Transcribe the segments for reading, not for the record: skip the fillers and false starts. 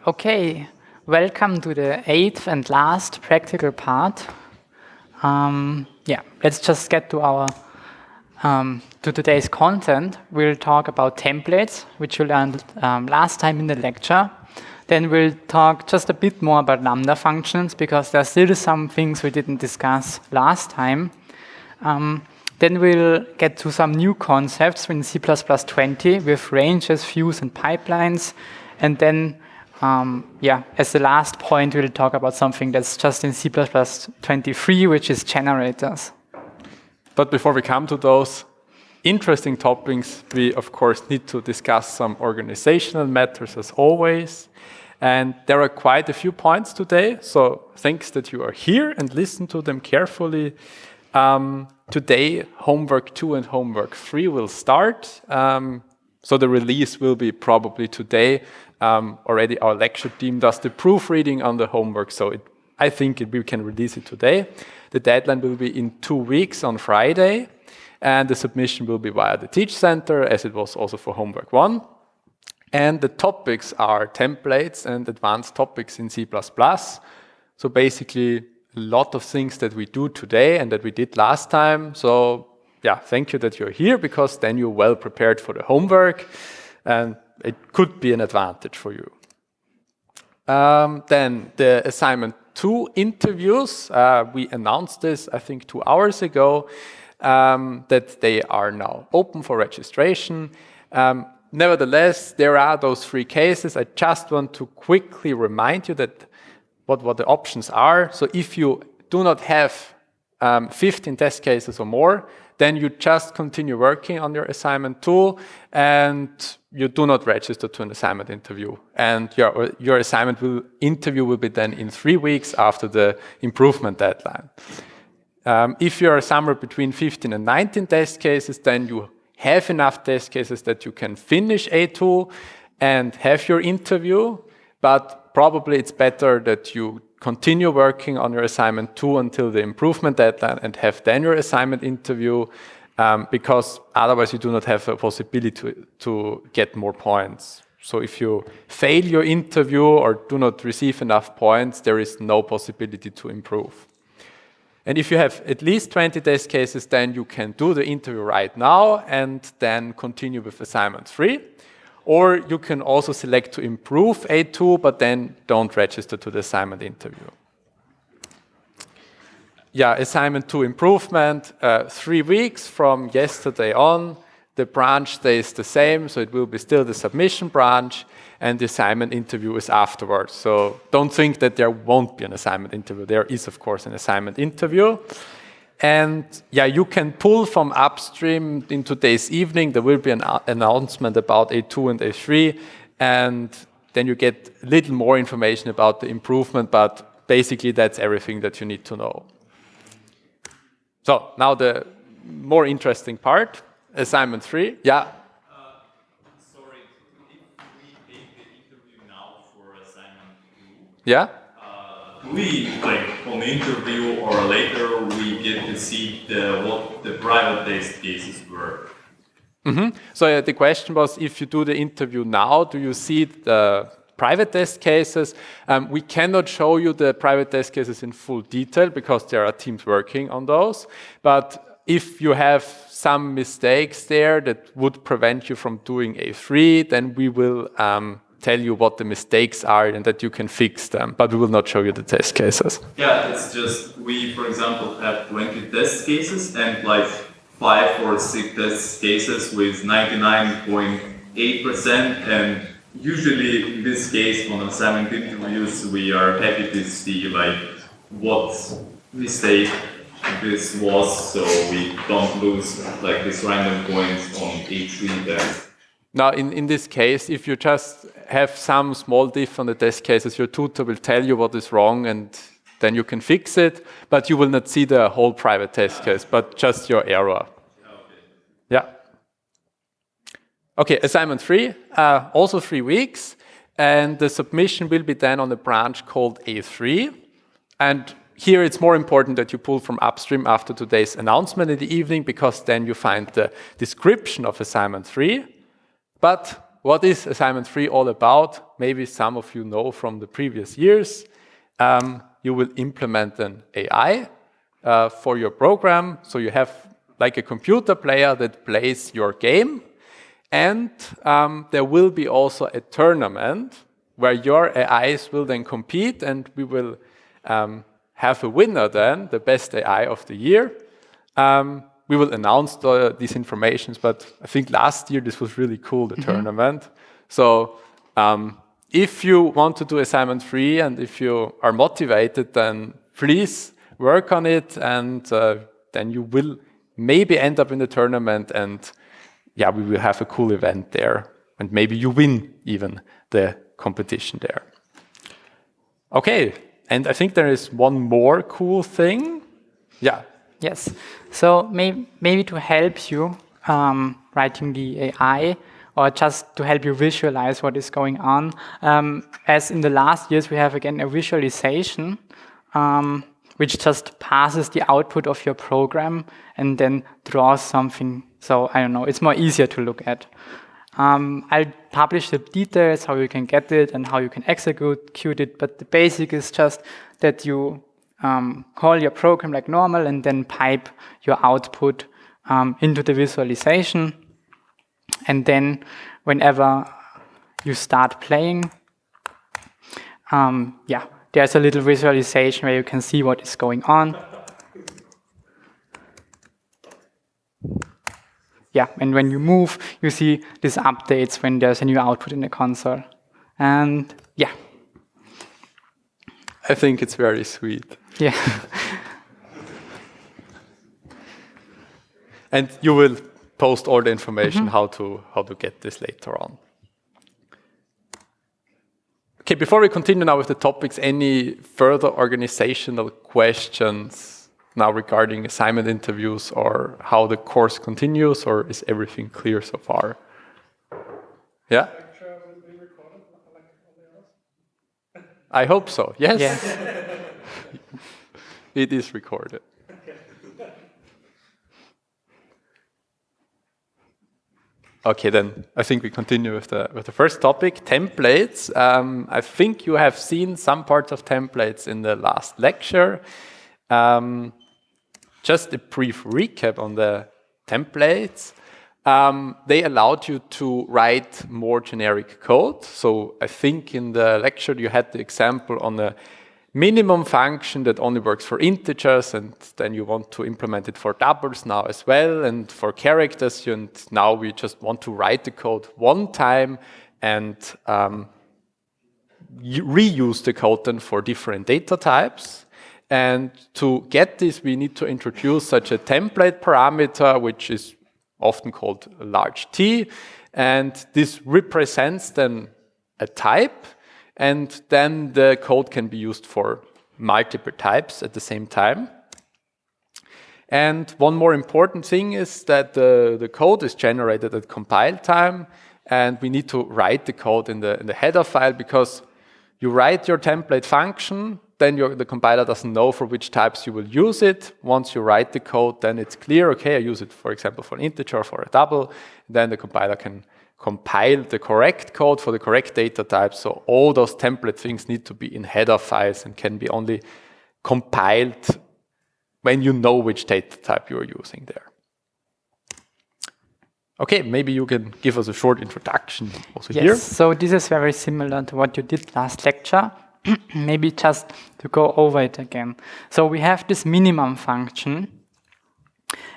Okay, welcome to the 8th and last practical part. Let's just get to our to today's content. We'll talk about templates, which we learned last time in the lecture. Then we'll talk just a bit more about Lambda functions, because there are still some things we didn't discuss last time. Then we'll get to some new concepts in C++20 with ranges, views, and pipelines. And then, as the last point, we'll talk about something that's just in C++23, which is generators. But before we come to those interesting topics, we, of course, need to discuss some organizational matters, as always. And there are quite a few points today, so thanks that you are here and listen to them carefully. Today, homework 2 and homework 3 will start. So the release will be probably today. Already our lecture team does the proofreading on the homework, so I think we can release it today. The deadline will be in 2 weeks on Friday, and the submission will be via the Teach Center, as it was also for homework 1. And the topics are templates and advanced topics in C++. So basically, a lot of things that we do today and that we did last time. So thank you that you're here, because then you're well prepared for the homework, and it could be an advantage for you. Then the assignment 2 interviews, we announced this, I think, 2 hours ago, that they are now open for registration. Nevertheless, there are those 3 cases. I just want to quickly remind you that what the options are. So if you do not have 15 test cases or more, then you just continue working on your assignment 2, and you do not register to an assignment interview. And your assignment interview will be then in 3 weeks after the improvement deadline. If you are somewhere between 15 and 19 test cases, then you have enough test cases that you can finish A2 and have your interview, but probably it's better that you continue working on your assignment 2 until the improvement deadline and have then your assignment interview, because otherwise you do not have a possibility to get more points. So if you fail your interview or do not receive enough points, there is no possibility to improve. And if you have at least 20 test cases, then you can do the interview right now and then continue with assignment 3. Or you can also select to improve A2, but then don't register to the assignment interview. Assignment 2 improvement, 3 weeks from yesterday on. The branch stays the same, so it will be still the submission branch, and the assignment interview is afterwards. So don't think that there won't be an assignment interview. There is, of course, an assignment interview. And you can pull from upstream in today's evening. There will be an announcement about A2 and A3, and then you get a little more information about the improvement, but basically that's everything that you need to know. So now the more interesting part, assignment 3. Sorry, if we take the interview now for assignment 2. Yeah? Do we, on the interview or later, we get to see what the private test cases were? So the question was, if you do the interview now, do you see the private test cases? We cannot show you the private test cases in full detail, because there are teams working on those. But if you have some mistakes there that would prevent you from doing A3, then we will tell you what the mistakes are and that you can fix them, but we will not show you the test cases. It's just we, for example, have 20 test cases and 5 or 6 test cases with 99.8%, and usually in this case on assignment interviews we are happy to see what mistake this was, so we don't lose this random points on A3 test. Now, in this case, if you just have some small diff on the test cases, your tutor will tell you what is wrong, and then you can fix it, but you will not see the whole private test case, but just your error. Okay, assignment 3, also 3 weeks, and the submission will be then on a branch called A3. And here it's more important that you pull from upstream after today's announcement in the evening, because then you find the description of assignment 3. But what is assignment 3 all about? Maybe some of you know from the previous years. You will implement an AI for your program. So you have like a computer player that plays your game. And there will be also a tournament where your AIs will then compete, and we will have a winner then, the best AI of the year. We will announce these informations, but I think last year this was really cool, the tournament. So if you want to do assignment 3 and if you are motivated, then please work on it, and then you will maybe end up in the tournament, and yeah, we will have a cool event there, and maybe you win even the competition there. Okay, and I think there is one more cool thing. Yeah. Yes. So maybe to help you writing the AI, or just to help you visualize what is going on, as in the last years, we have again a visualization which just passes the output of your program and then draws something. So I don't know, it's more easier to look at. I'll publish the details, how you can get it and how you can execute it, but the basic is just that you call your program like normal and then pipe your output into the visualization. And then whenever you start playing, there's a little visualization where you can see what is going on. Yeah, and when you move, you see these updates when there's a new output in the console. And yeah. I think it's very sweet. Yeah. And you will post all the information how to get this later on. Okay, before we continue now with the topics, any further organizational questions now regarding assignment interviews or how the course continues, or is everything clear so far? Yeah? I hope so, yes? Yes. It is recorded. Okay, then I think we continue with the first topic, templates. I think you have seen some parts of templates in the last lecture. Just a brief recap on the templates. They allowed you to write more generic code. So I think in the lecture you had the example on a minimum function that only works for integers, and then you want to implement it for doubles now as well, and for characters, and now we just want to write the code one time and reuse the code then for different data types. And to get this, we need to introduce such a template parameter, which is often called a large T, and this represents then a type, and then the code can be used for multiple types at the same time. And one more important thing is that the code is generated at compile time, and we need to write the code in the header file, because you write your template function, then the compiler doesn't know for which types you will use it. Once you write the code, then it's clear, okay, I use it, for example, for an integer or for a double. Then the compiler can compile the correct code for the correct data type. So all those template things need to be in header files and can be only compiled when you know which data type you are using there. Okay, maybe you can give us a short introduction also here. Yes, so this is very similar to what you did last lecture. Maybe just to go over it again. So we have this minimum function,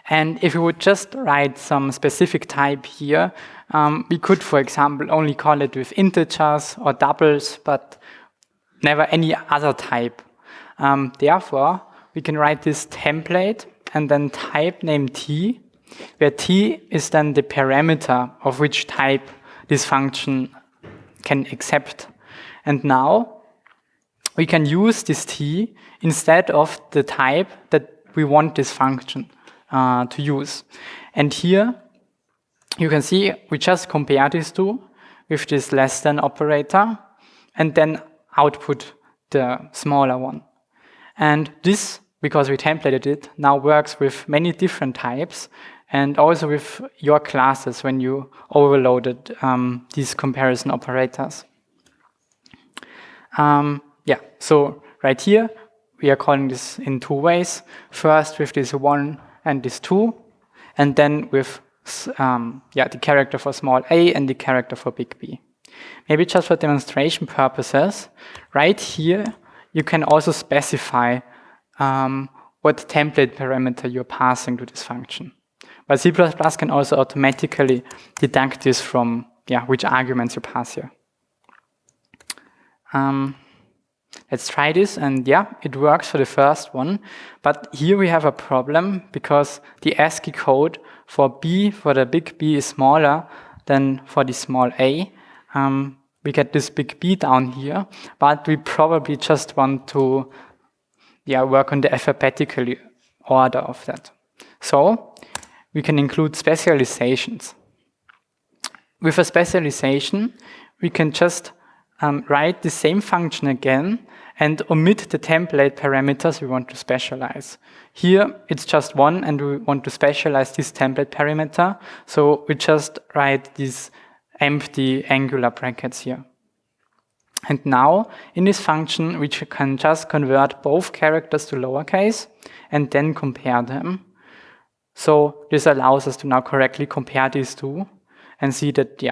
and if we would just write some specific type here, we could, for example, only call it with integers or doubles, but never any other type. Therefore, we can write this template and then type name T, where T is then the parameter of which type this function can accept. And now we can use this T instead of the type that we want this function to use. And here you can see we just compare these two with this less than operator and then output the smaller one. And this, because we templated it, now works with many different types, and also with your classes when you overloaded these comparison operators. So right here, we are calling this in two ways. First with this 1 and this 2, and then with the character for small a and the character for big B. Maybe just for demonstration purposes, right here, you can also specify what template parameter you're passing to this function. But C++ can also automatically deduct this from which arguments you pass here. Let's try this, and it works for the first one. But here we have a problem because the ASCII code for B, for the big B, is smaller than for the small a. We get this big B down here, but we probably just want to work on the alphabetical order of that. So we can include specializations. With a specialization, we can just write the same function again and omit the template parameters we want to specialize. Here, it's just 1, and we want to specialize this template parameter, so we just write these empty angular brackets here. And now, in this function, we can just convert both characters to lowercase and then compare them. So this allows us to now correctly compare these two and see that,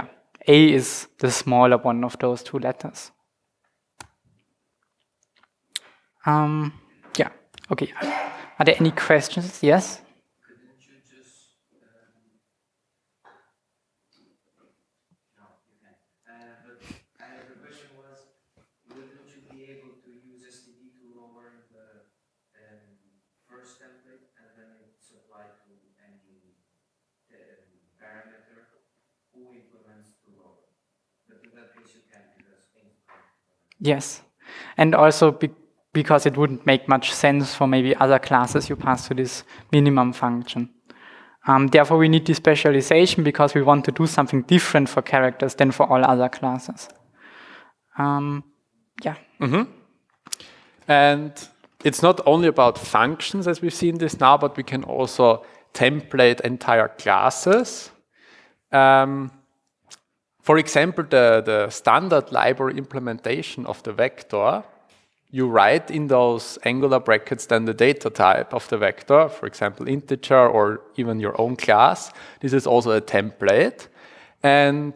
A is the smaller one of those two letters. Okay. Are there any questions? Yes? Couldn't you just... no, you can't. But the question was, wouldn't you be able to use std to lower the first template and then it's applied to any parameter who implements to lower? But in that case you can't, because things are... Yes. And also because it wouldn't make much sense for maybe other classes you pass to this minimum function. Therefore, we need this specialization because we want to do something different for characters than for all other classes. And it's not only about functions as we've seen this now, but we can also template entire classes. For example, the standard library implementation of the vector, you write in those angular brackets then the data type of the vector, for example, integer or even your own class. This is also a template. And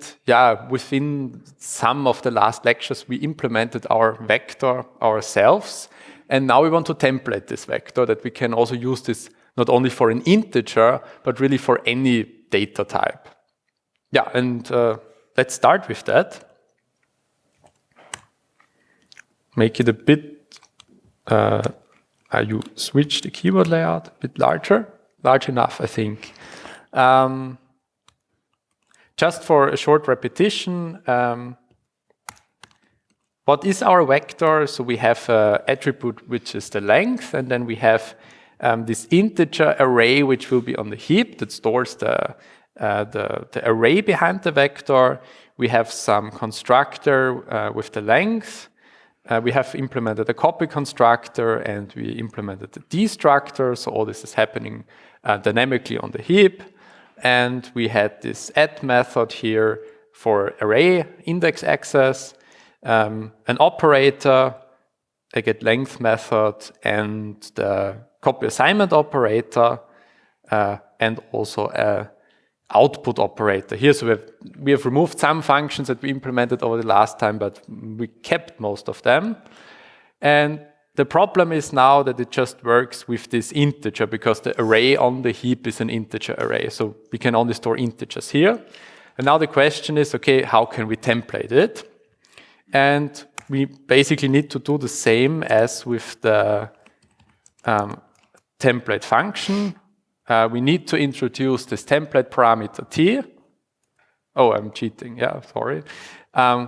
within some of the last lectures, we implemented our vector ourselves. And now we want to template this vector, that we can also use this not only for an integer, but really for any data type. Let's start with that. Make it a bit, you switch the keyboard layout a bit large enough, I think. Just for a short repetition, what is our vector? So we have an attribute which is the length, and then we have this integer array which will be on the heap that stores the array behind the vector. We have some constructor with the length. We have implemented a copy constructor, and we implemented the destructor. So all this is happening dynamically on the heap. And we had this add method here for array index access, an operator, a get-length method, and the copy assignment operator, and also a output operator here. So we have removed some functions that we implemented over the last time, but we kept most of them. And the problem is now that it just works with this integer, because the array on the heap is an integer array. So we can only store integers here. And now the question is, okay, how can we template it? And we basically need to do the same as with the template function. We need to introduce this template parameter t. Oh, I'm cheating. Sorry.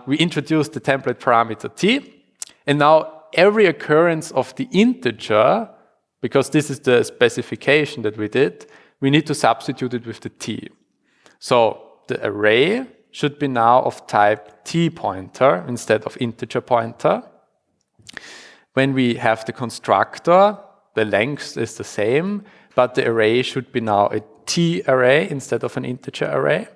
We introduce the template parameter t. And now every occurrence of the integer, because this is the specification that we did, we need to substitute it with the t. So the array should be now of type t pointer instead of integer pointer. When we have the constructor, the length is the same, but the array should be now T array instead of an integer array.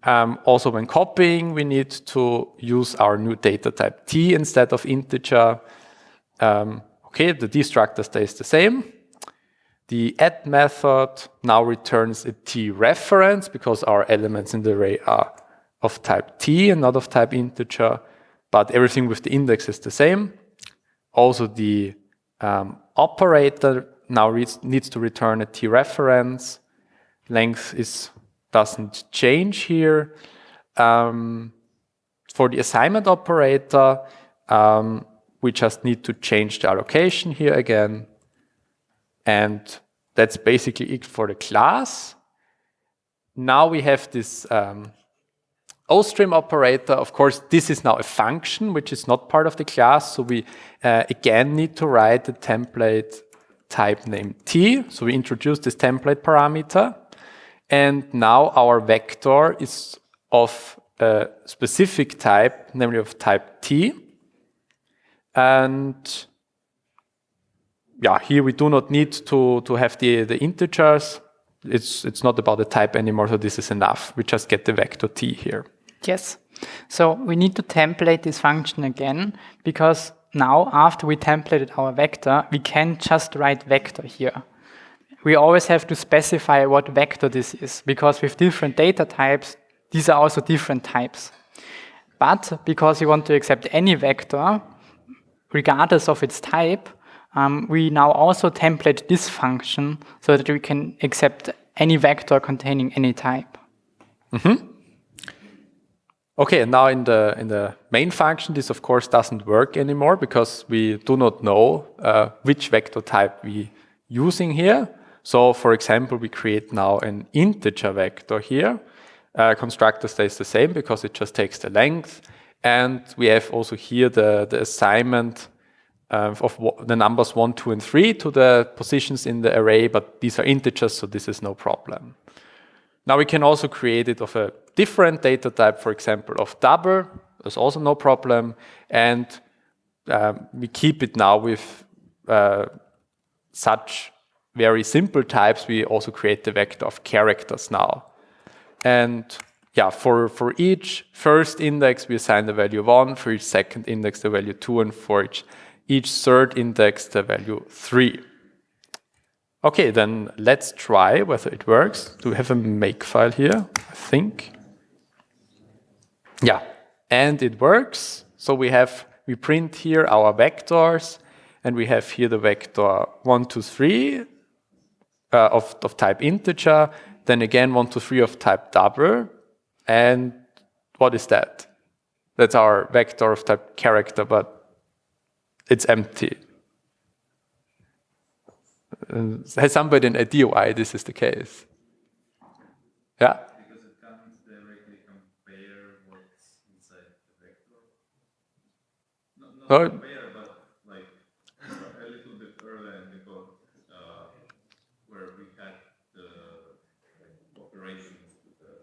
Also, when copying, we need to use our new data type T instead of integer. Okay, the destructor stays the same. The add method now returns a T reference because our elements in the array are of type T and not of type integer, but everything with the index is the same. Also, the operator now needs to return a T reference. Length doesn't change here. For the assignment operator, we just need to change the allocation here again. And that's basically it for the class. Now we have this OStream operator. Of course, this is now a function, which is not part of the class. So we again need to write the template type name T. So we introduce this template parameter. And now our vector is of a specific type, namely of type T. And yeah, here we do not need to have the integers. It's not about the type anymore, so this is enough. We just get the vector T here. Yes. So we need to template this function again, because now after we templated our vector, we can just write vector here. We always have to specify what vector this is, because with different data types, these are also different types. But because we want to accept any vector, regardless of its type, we now also template this function so that we can accept any vector containing any type. Mm-hmm. Okay, and now in the main function, this of course doesn't work anymore because we do not know which vector type we're using here. So for example, we create now an integer vector here. Constructor stays the same because it just takes the length. And we have also here the assignment of the numbers 1, 2, and 3 to the positions in the array, but these are integers, so this is no problem. Now we can also create it of a different data type, for example, of double. There's also no problem. And we keep it now with such very simple types. We also create the vector of characters now. And yeah, for each first index, we assign the value 1, for each second index, the value 2, and for each third index, the value 3. Okay, then let's try whether it works. Do we have a makefile here? I think. Yeah, and it works. So we print here our vectors, and we have here the vector 1, 2, 3 of type integer, then again 1, 2, 3 of type double. And what is that? That's our vector of type character, but it's empty. Has somebody an idea why this is the case? Yeah? Because it can't directly compare what's inside the vector. Not compare, but like a little bit earlier in the code where we had the operations with the...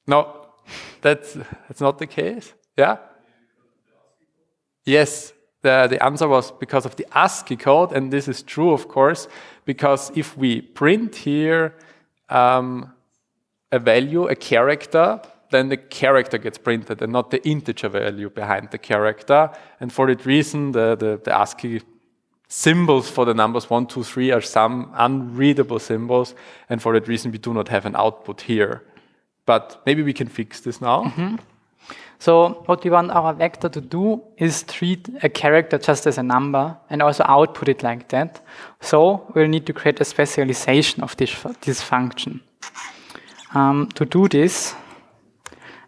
No, that's not the case. Yeah? Yes, the answer was because of the ASCII code, and this is true, of course, because if we print here a value, a character, then the character gets printed and not the integer value behind the character. And for that reason, the ASCII symbols for the numbers 1, 2, 3 are some unreadable symbols, and for that reason, we do not have an output here. But maybe we can fix this now. Mm-hmm. So what we want our vector to do is treat a character just as a number and also output it like that. So we'll need to create a specialization of this function. To do this,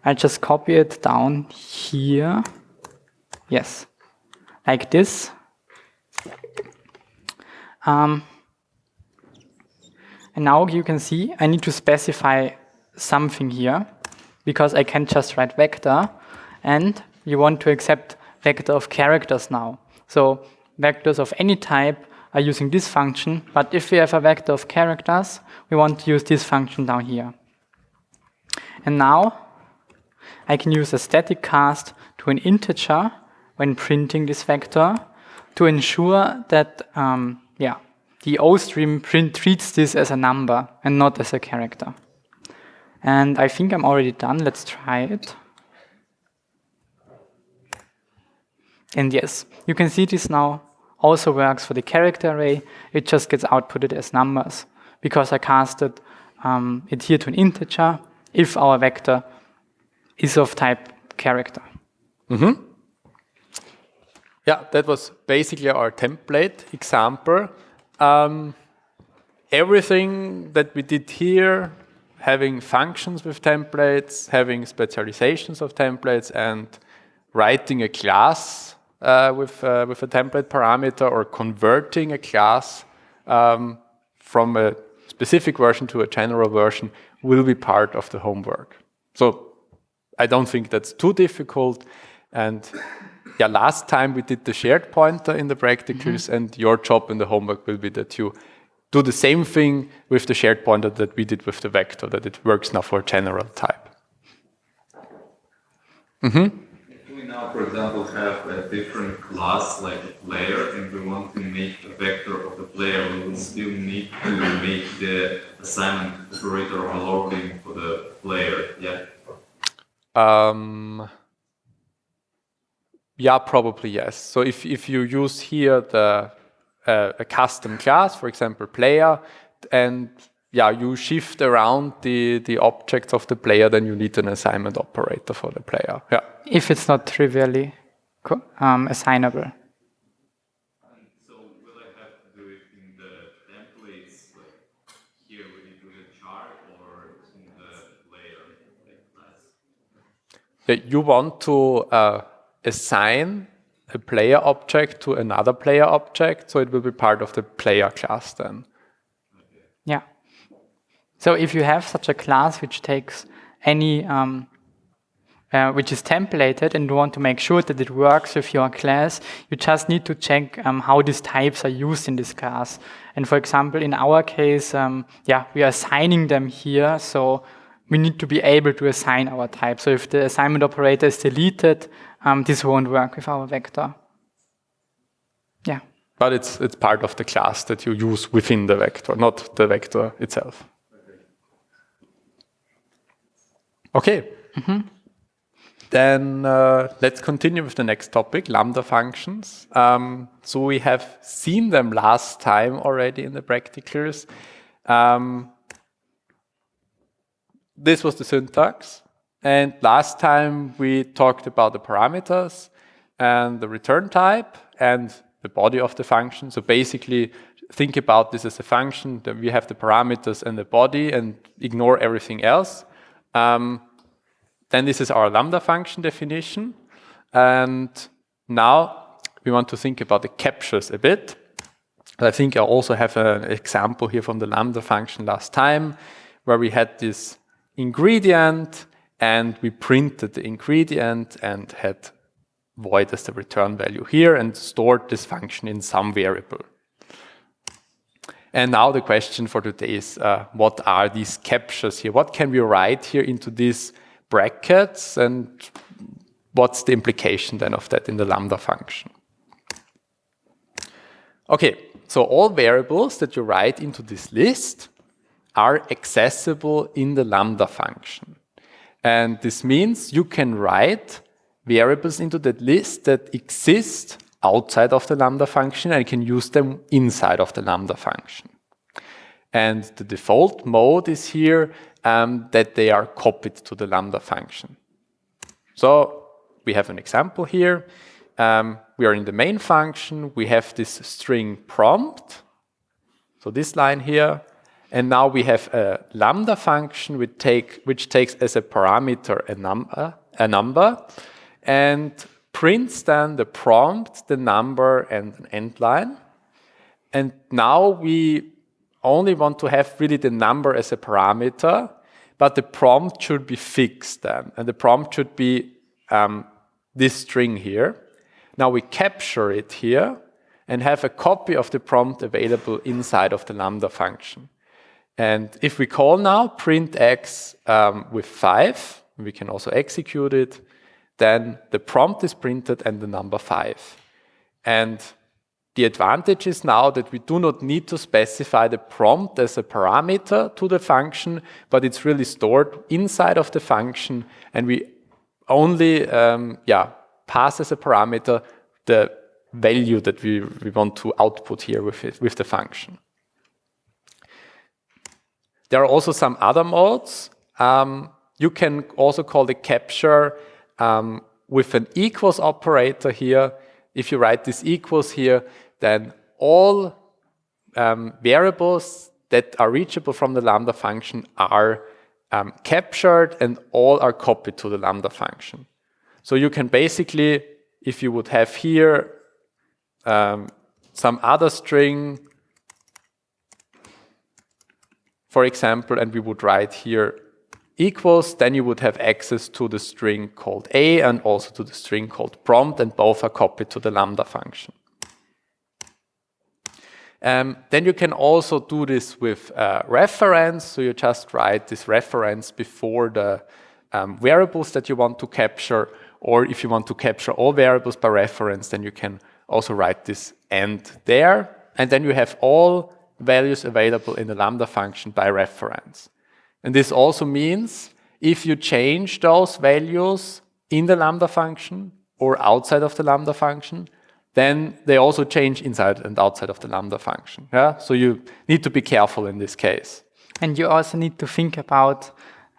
I just copy it down here. Yes, like this. And now you can see I need to specify something here, because I can just write vector, and you want to accept vector of characters now. So vectors of any type are using this function, but if we have a vector of characters, we want to use this function down here. And now I can use a static cast to an integer when printing this vector to ensure that the OStream treats this as a number and not as a character. And I think I'm already done. Let's try it. And yes, you can see this now also works for the character array. It just gets outputted as numbers because I casted it here to an integer if our vector is of type character. Yeah, that was basically our template example. Everything that we did here, having functions with templates, having specializations of templates, and writing a class with a template parameter, or converting a class from a specific version to a general version, will be part of the homework. So I don't think that's too difficult. And yeah, last time we did the shared pointer in the practicals, and your job in the homework will be that you do the same thing with the shared pointer that we did with the vector, that it works now for a general type. If we now, for example, have a different class like a player, and we want to make a vector of the player, we will still need to make the assignment operator overloading for the player, yeah? Yeah, probably yes. So if you use here a custom class, for example, player, and yeah, you shift around the objects of the player, then you need an assignment operator for the player. Yeah. If it's not trivially assignable. So will I have to do it in the templates, like here when you do the chart, or in the player class? Yeah, you want to assign a player object to another player object, so it will be part of the player class then. Yeah. So if you have such a class which takes any, which is templated, and you want to make sure that it works with your class, you just need to check how these types are used in this class. And for example, in our case, we are assigning them here, so we need to be able to assign our type. So if the assignment operator is deleted, this won't work with our vector. Yeah. But it's part of the class that you use within the vector, not the vector itself. Okay. Then let's continue with the next topic, lambda functions. So we have seen them last time already in the practicals. This was the syntax. And last time we talked about the parameters and the return type and the body of the function. So basically, think about this as a function that we have the parameters and the body and ignore everything else. Then this is our lambda function definition. And now we want to think about the captures a bit. I think I also have an example here from the lambda function last time, where we had this ingredient and we printed the ingredient and had void as the return value here and stored this function in some variable. And now the question for today is, what are these captures here? What can we write here into these brackets, and what's the implication then of that in the lambda function? Okay, so all variables that you write into this list are accessible in the lambda function. And this means you can write variables into that list that exist outside of the lambda function, and you can use them inside of the lambda function. And the default mode is here that they are copied to the lambda function. So we have an example here. We are in the main function. We have this string prompt. So this line here. And now we have a lambda function which takes as a parameter a number, and prints then the prompt, the number, and an end line. And now we only want to have really the number as a parameter, but the prompt should be fixed then. And the prompt should be this string here. Now we capture it here and have a copy of the prompt available inside of the lambda function. And if we call now print x with 5, we can also execute it, then the prompt is printed and the number 5. And the advantage is now that we do not need to specify the prompt as a parameter to the function, but it's really stored inside of the function, and we only pass as a parameter the value that we want to output here with the function. There are also some other modes. You can also call the capture with an equals operator here. If you write this equals here, then all variables that are reachable from the lambda function are captured and all are copied to the lambda function. So you can basically, if you would have here some other string, for example, and we would write here equals, then you would have access to the string called A and also to the string called prompt, and both are copied to the lambda function. Then you can also do this with reference, so you just write this reference before the variables that you want to capture, or if you want to capture all variables by reference, then you can also write this and there, and then you have all values available in the lambda function by reference. And this also means if you change those values in the lambda function or outside of the lambda function, then they also change inside and outside of the lambda function. Yeah? So you need to be careful in this case. And you also need to think about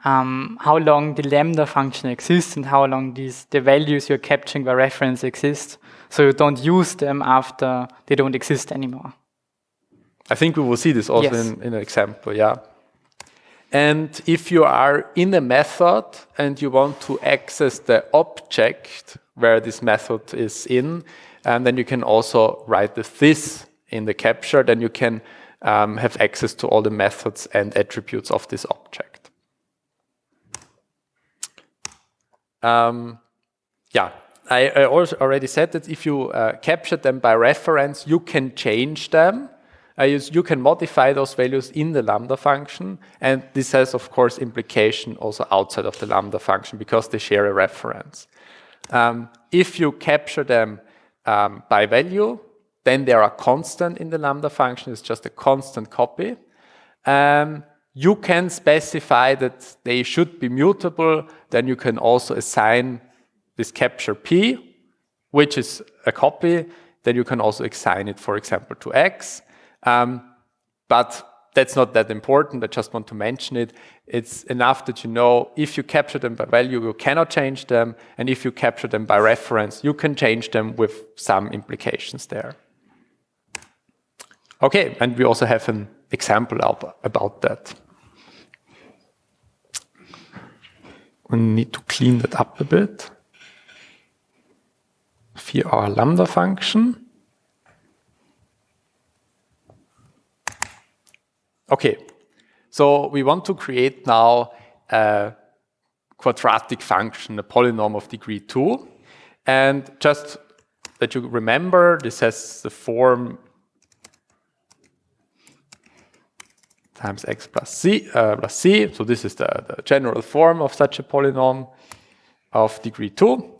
how long the lambda function exists and how long the values you're capturing by reference exist, so you don't use them after they don't exist anymore. I think we will see this also Yes. in an example, yeah. And if you are in a method and you want to access the object where this method is in, and then you can also write this in the capture, then you can have access to all the methods and attributes of this object. I also already said that if you capture them by reference, you can change them. You can modify those values in the lambda function, and this has, of course, implication also outside of the lambda function because they share a reference. If you capture them by value, then they are constant in the lambda function. It's just a constant copy. You can specify that they should be mutable. Then you can also assign this capture p, which is a copy. Then you can also assign it, for example, to x. But that's not that important. I just want to mention it. It's enough that you know if you capture them by value, you cannot change them. And if you capture them by reference, you can change them with some implications there. Okay, and we also have an example about that. We need to clean that up a bit. For our lambda function. Okay, so we want to create now a quadratic function, a polynomial of degree 2. And just that you remember, this has the form times x plus c. So this is the general form of such a polynomial of degree 2.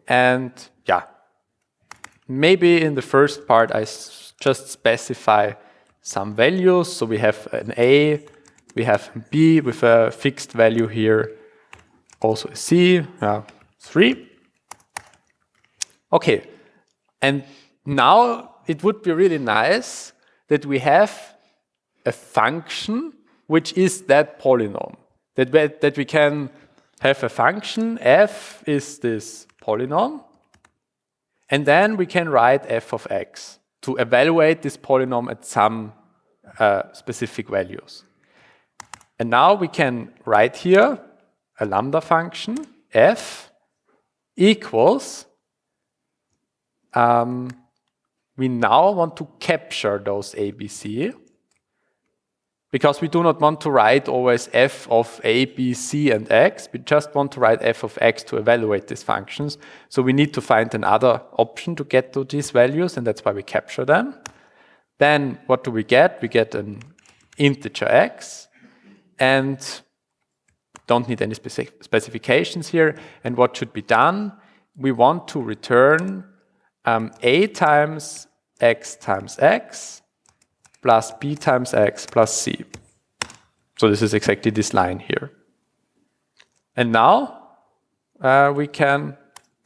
And yeah, maybe in the first part I just specify some values. So we have an a, we have a b with a fixed value here, also a c, 3. Okay, and now it would be really nice that we have a function which is that polynomial. That we can have a function, f is this polynomial, and then we can write f of x to evaluate this polynomial at some specific values. And now we can write here a lambda function, f equals, we now want to capture those a, b, c, because we do not want to write always f of a, b, c, and x. We just want to write f of x to evaluate these functions. So we need to find another option to get to these values, and that's why we capture them. Then what do we get? We get an integer x, and don't need any specifications here. And what should be done? We want to return a times x times x plus b times x plus c. So this is exactly this line here. And now we can,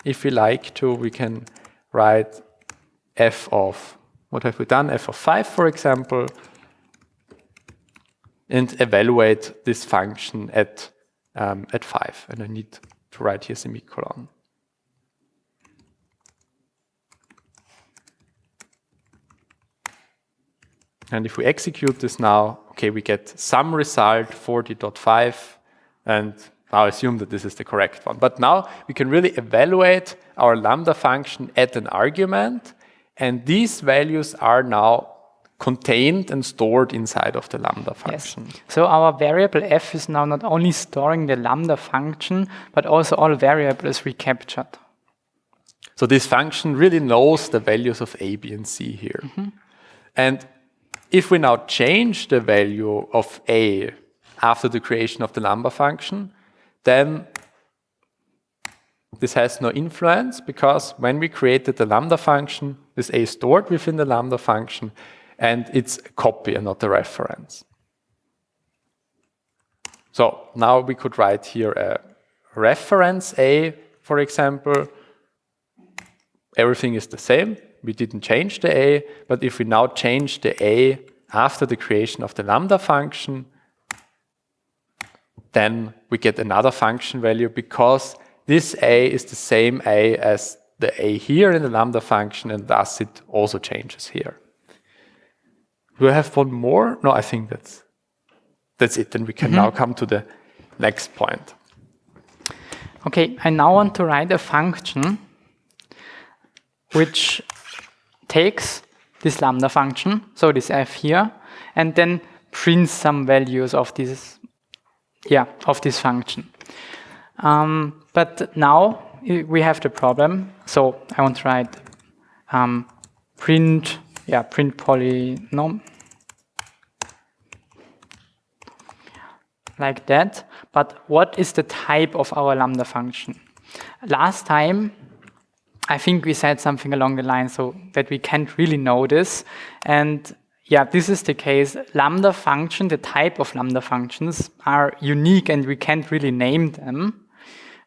if we like to, we can write f of, what have we done? F of 5, for example, and evaluate this function at 5. And I need to write here semicolon. And if we execute this now, okay, we get some result, 40.5, and now assume that this is the correct one. But now we can really evaluate our lambda function at an argument, and these values are now contained and stored inside of the lambda function. Yes. So our variable f is now not only storing the lambda function, but also all variables we captured. So this function really knows the values of a, b, and c here. And if we now change the value of a after the creation of the lambda function, then this has no influence, because when we created the lambda function, this a is stored within the lambda function, and it's a copy and not a reference. So now we could write here a reference a, for example. Everything is the same. We didn't change the a, but if we now change the a after the creation of the lambda function, then we get another function value, because this a is the same a as the a here in the lambda function, and thus it also changes here. Do I have one more? No, I think that's it. Then we can now come to the next point. Okay, I now want to write a function which takes this lambda function, so this f here, and then prints some values of this, of this function. But now we have the problem. So I want to write print polynom like that. But what is the type of our lambda function? Last time, I think we said something along the line so that we can't really know this. And yeah, this is the case. Lambda function, the type of lambda functions are unique and we can't really name them.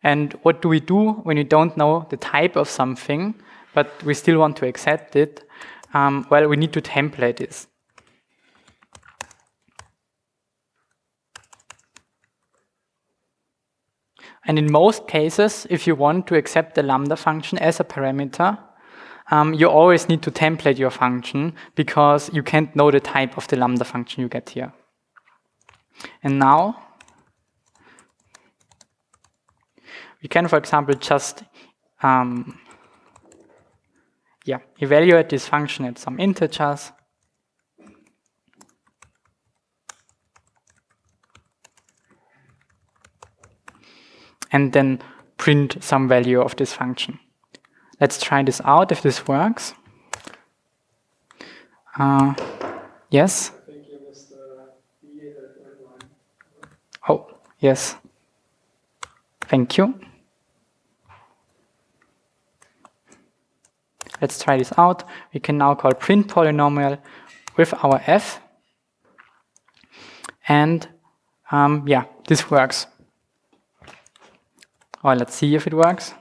And what do we do when we don't know the type of something, but we still want to accept it? Well, we need to template this. And in most cases, if you want to accept the lambda function as a parameter, you always need to template your function, because you can't know the type of the lambda function you get here. And now, we can, for example, just evaluate this function at some integers. And then print some value of this function. Let's try this out if this works. Yes? I think you missed the line. Oh, yes. Thank you. Let's try this out. We can now call print polynomial with our f. And this works. Well, let's see if it works.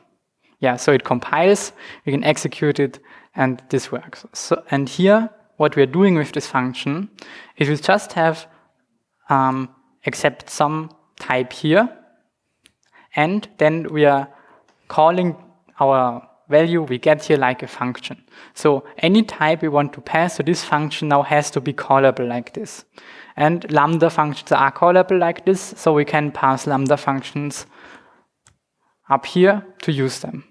Yeah, so it compiles, we can execute it, and this works. So, and here, what we're doing with this function is we just have accept some type here, and then we are calling our value we get here like a function. So any type we want to pass to this function now has to be callable like this. And lambda functions are callable like this, so we can pass lambda functions up here to use them.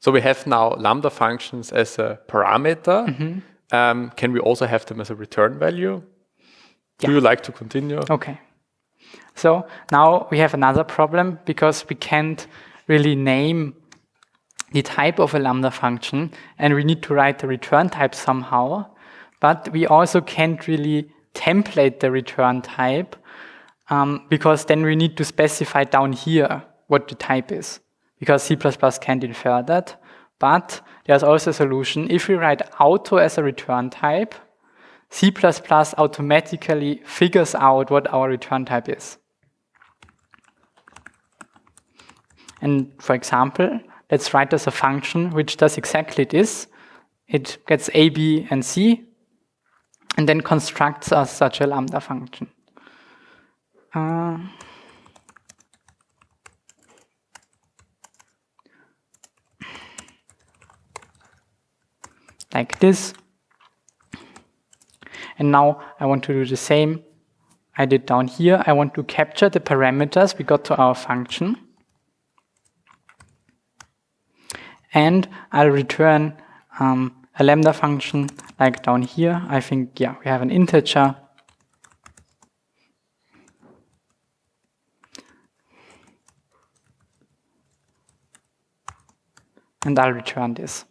So we have now lambda functions as a parameter. Can we also have them as a return value? Do you like to continue? Okay. So now we have another problem, because we can't really name the type of a lambda function, and we need to write the return type somehow. But we also can't really template the return type, because then we need to specify down here what the type is, because C++ can't infer that. But there's also a solution. If we write auto as a return type, C++ automatically figures out what our return type is. And for example, let's write as a function which does exactly this. It gets A, B, and C, and then constructs us such a lambda function. Like this. And now I want to do the same I did down here. I want to capture the parameters we got to our function. And I'll return a lambda function like down here. I think, yeah, we have an integer. And I'll return this.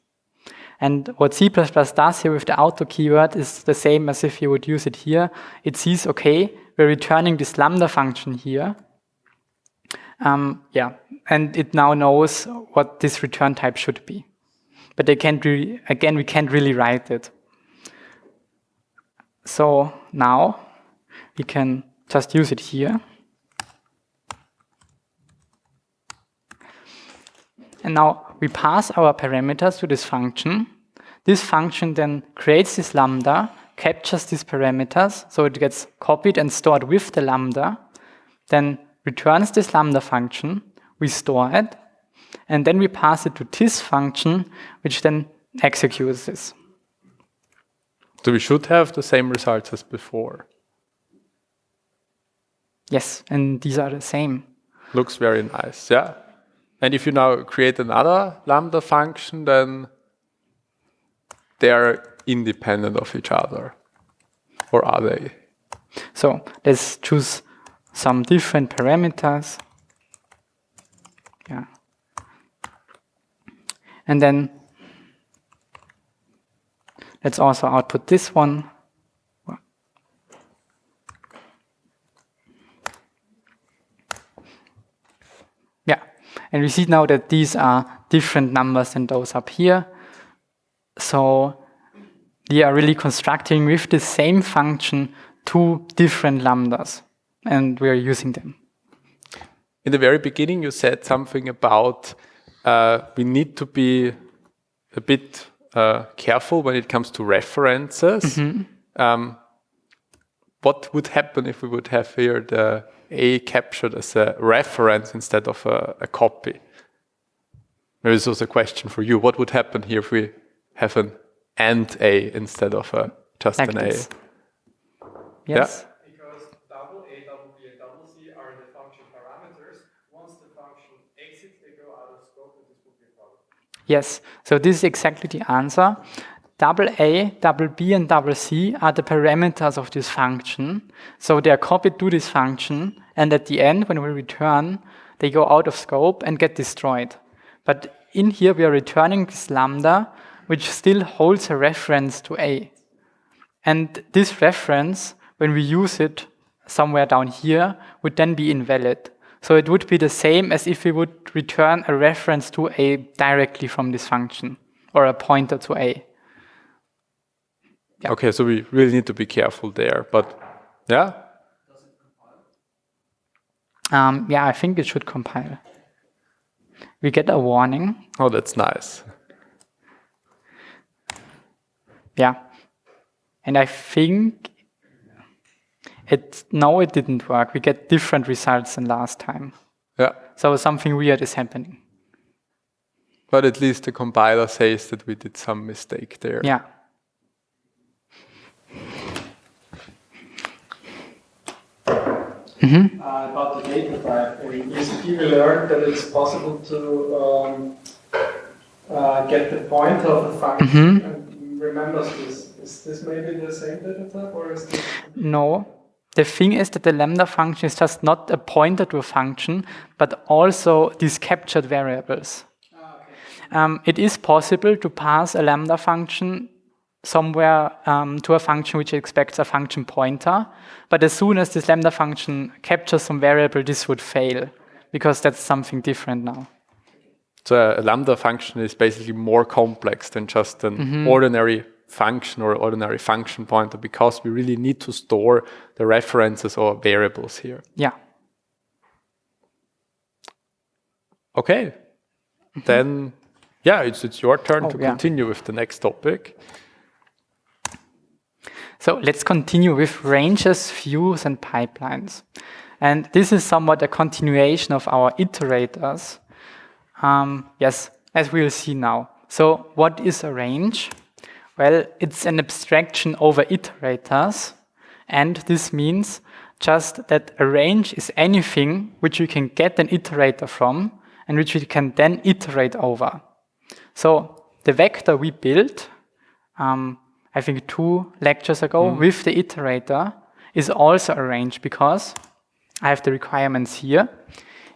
And what C++ does here with the auto keyword is the same as if you would use it here. It sees, okay, we're returning this lambda function here. Yeah, and it now knows what this return type should be. But we can't really write it. So now we can just use it here. And now we pass our parameters to this function. This function then creates this lambda, captures these parameters, so it gets copied and stored with the lambda, then returns this lambda function, we store it, and then we pass it to this function, which then executes this. So we should have the same results as before. Yes, and these are the same. Looks very nice, yeah. And if you now create another lambda function, then they are independent of each other. Or are they? So let's choose some different parameters. Yeah. And then let's also output this one. Yeah. And we see now that these are different numbers than those up here. So we are really constructing with the same function two different lambdas, and we are using them. In the very beginning, you said something about we need to be a bit careful when it comes to references. Mm-hmm. What would happen if we would have here the A captured as a reference instead of a copy? Maybe this was a question for you. What would happen here if we have an AND A instead of just like an this. A? Yes. Yeah? Because double A, double B, and double C are the function parameters. Once the function exits, they go out of scope, and this would be a problem. Yes. So this is exactly the answer. Double A, double B, and double C are the parameters of this function. So they are copied to this function, and at the end, when we return, they go out of scope and get destroyed. But in here, we are returning this lambda, which still holds a reference to A. And this reference, when we use it somewhere down here, would then be invalid. So it would be the same as if we would return a reference to A directly from this function, or a pointer to A. Yeah. Okay, so we really need to be careful there. But yeah? Yeah, I think it should compile. We get a warning. Oh, that's nice. Yeah. And I think it didn't work. We get different results than last time. Yeah. So something weird is happening. But at least the compiler says that we did some mistake there. Yeah. Mm-hmm. About the data type, in ECP we learned that it's possible to get the pointer of a function and remembers this. Is this maybe the same data type, or is this? No. The thing is that the lambda function is just not a pointer to a function, but also these captured variables. Okay. It is possible to pass a lambda function somewhere to a function which expects a function pointer, but as soon as this lambda function captures some variable, this would fail, because that's something different now. So a lambda function is basically more complex than just an ordinary function or ordinary function pointer, because we really need to store the references or variables here. Yeah. Okay. Then, yeah, it's your turn to yeah. continue with the next topic. So let's continue with ranges, views, and pipelines. And this is somewhat a continuation of our iterators. Yes, as we'll see now. So what is a range? Well, it's an abstraction over iterators. And this means just that a range is anything which we can get an iterator from and which we can then iterate over. So the vector we built, I think 2 lectures ago, with the iterator is also a range because I have the requirements here.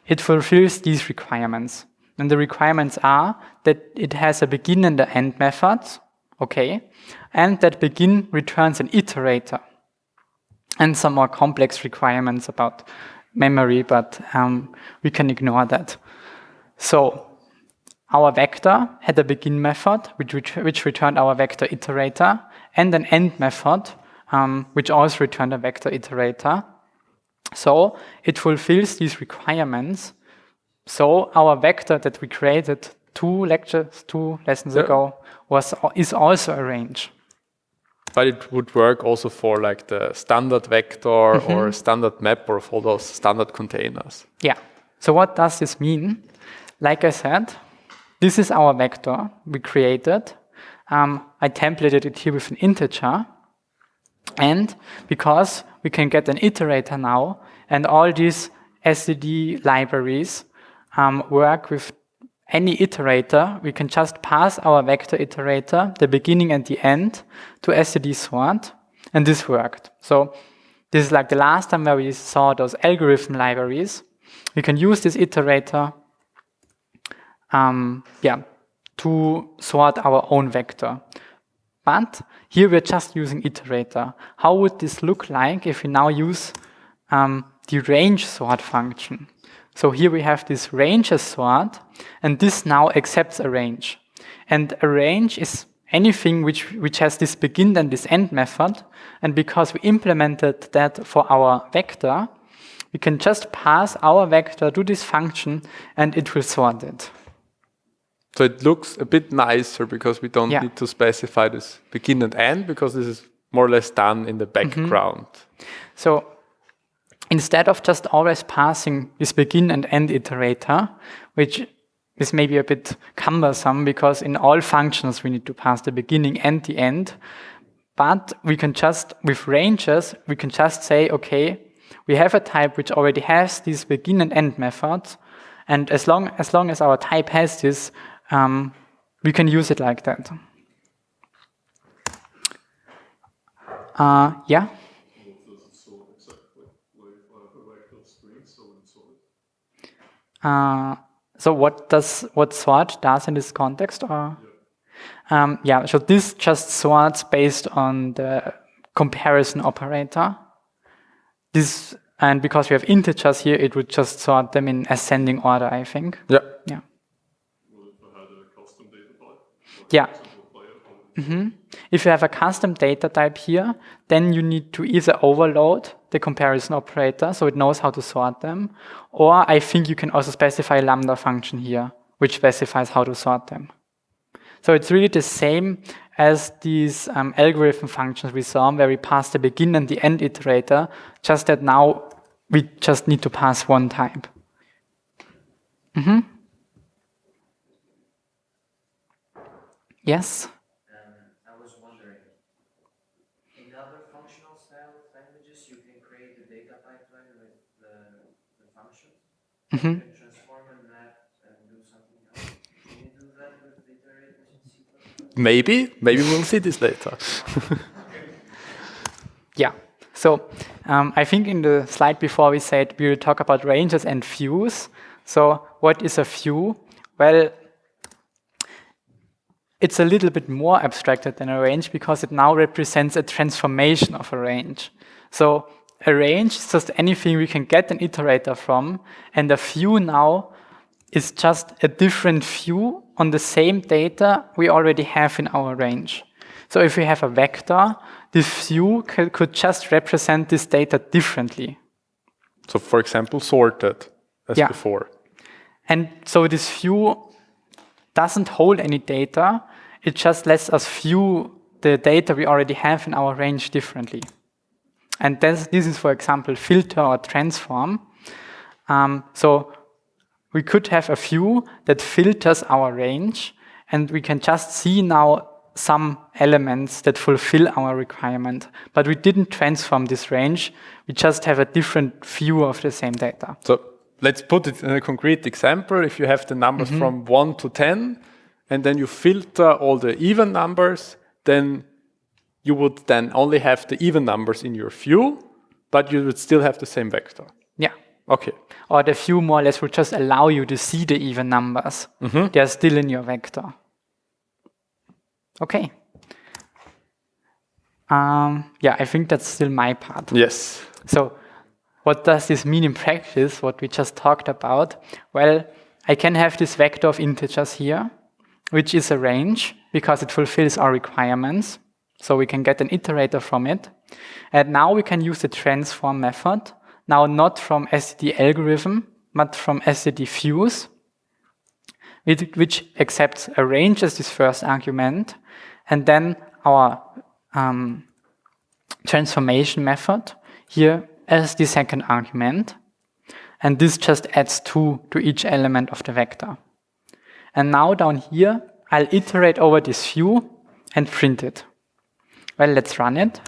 It fulfills these requirements. And the requirements are that it has a begin and an end methods, okay, and that begin returns an iterator. And some more complex requirements about memory, but we can ignore that. So our vector had a begin method, which returned our vector iterator, and an end method, which also returned a vector iterator. So it fulfills these requirements. So our vector that we created 2 lessons ago is also a range. But it would work also for like the standard vector or standard map or for those standard containers. Yeah. So what does this mean? Like I said, this is our vector we created. I templated it here with an integer. And because we can get an iterator now, and all these STD libraries work with any iterator, we can just pass our vector iterator, the beginning and the end, to std sort, and this worked. So this is like the last time where we saw those algorithm libraries. We can use this iterator to sort our own vector. But here we're just using iterator. How would this look like if we now use the range sort function? So here we have this ranges sort, and this now accepts a range. And a range is anything which has this begin and this end method. And because we implemented that for our vector, we can just pass our vector to this function, and it will sort it. So it looks a bit nicer because we don't need to specify this begin and end, because this is more or less done in the background. So instead of just always passing this begin and end iterator, which is maybe a bit cumbersome because in all functions we need to pass the beginning and the end, but we can just, with ranges, we can just say, okay, we have a type which already has these begin and end methods, and as long as our type has this, we can use it like that. Yeah? So what sort does in this context? Or? So this just sorts based on the comparison operator. This, and because we have integers here, it would just sort them in ascending order, I think. Yeah. Yeah. Yeah. If you have a custom data type here, then you need to either overload the comparison operator so it knows how to sort them, or I think you can also specify a lambda function here, which specifies how to sort them. So it's really the same as these algorithm functions we saw, where we pass the begin and the end iterator, just that now we just need to pass one type. Yes? I was wondering, in other functional style languages, you can create a data pipeline with the function. You can transform and map and do something else. Can you do that with iterators in C++? Maybe we'll see this later. Yeah. So I think in the slide before we said we will talk about ranges and views. So what is a view? Well, it's a little bit more abstracted than a range because it now represents a transformation of a range. So a range is just anything we can get an iterator from, and a view now is just a different view on the same data we already have in our range. So if we have a vector, this view could just represent this data differently. So for example, sorted as Yeah. before. And so this view doesn't hold any data. It just lets us view the data we already have in our range differently. And this is, for example, filter or transform. So we could have a view that filters our range, and we can just see now some elements that fulfill our requirement. But we didn't transform this range. We just have a different view of the same data. So let's put it in a concrete example. If you have the numbers from 1 to 10, and then you filter all the even numbers, then you would then only have the even numbers in your view, but you would still have the same vector. Yeah. Okay. Or the view more or less would just allow you to see the even numbers. They are still in your vector. Okay. Yeah, I think that's still my part. Yes. So what does this mean in practice, what we just talked about? Well, I can have this vector of integers here, which is a range because it fulfills our requirements. So we can get an iterator from it. And now we can use the transform method. Now not from std algorithm, but from std views, which accepts a range as this first argument, and then our transformation method here as the second argument. And this just adds 2 to each element of the vector. And now down here, I'll iterate over this view and print it. Well, let's run it.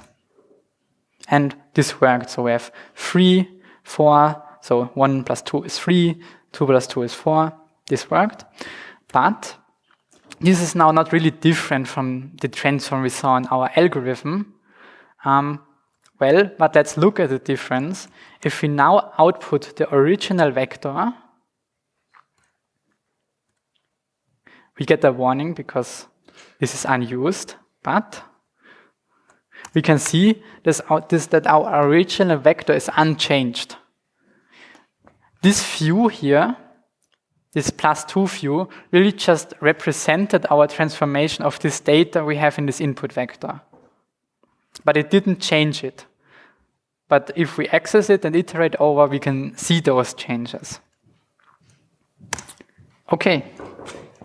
And this worked. So we have 3, 4. So 1 plus 2 is 3. 2 plus 2 is 4. This worked. But this is now not really different from the transform we saw in our algorithm. Well, but let's look at the difference. If we now output the original vector, we get a warning because this is unused, but we can see that our original vector is unchanged. This view here, this +2 view, really just represented our transformation of this data we have in this input vector. But it didn't change it. But if we access it and iterate over, we can see those changes. Okay.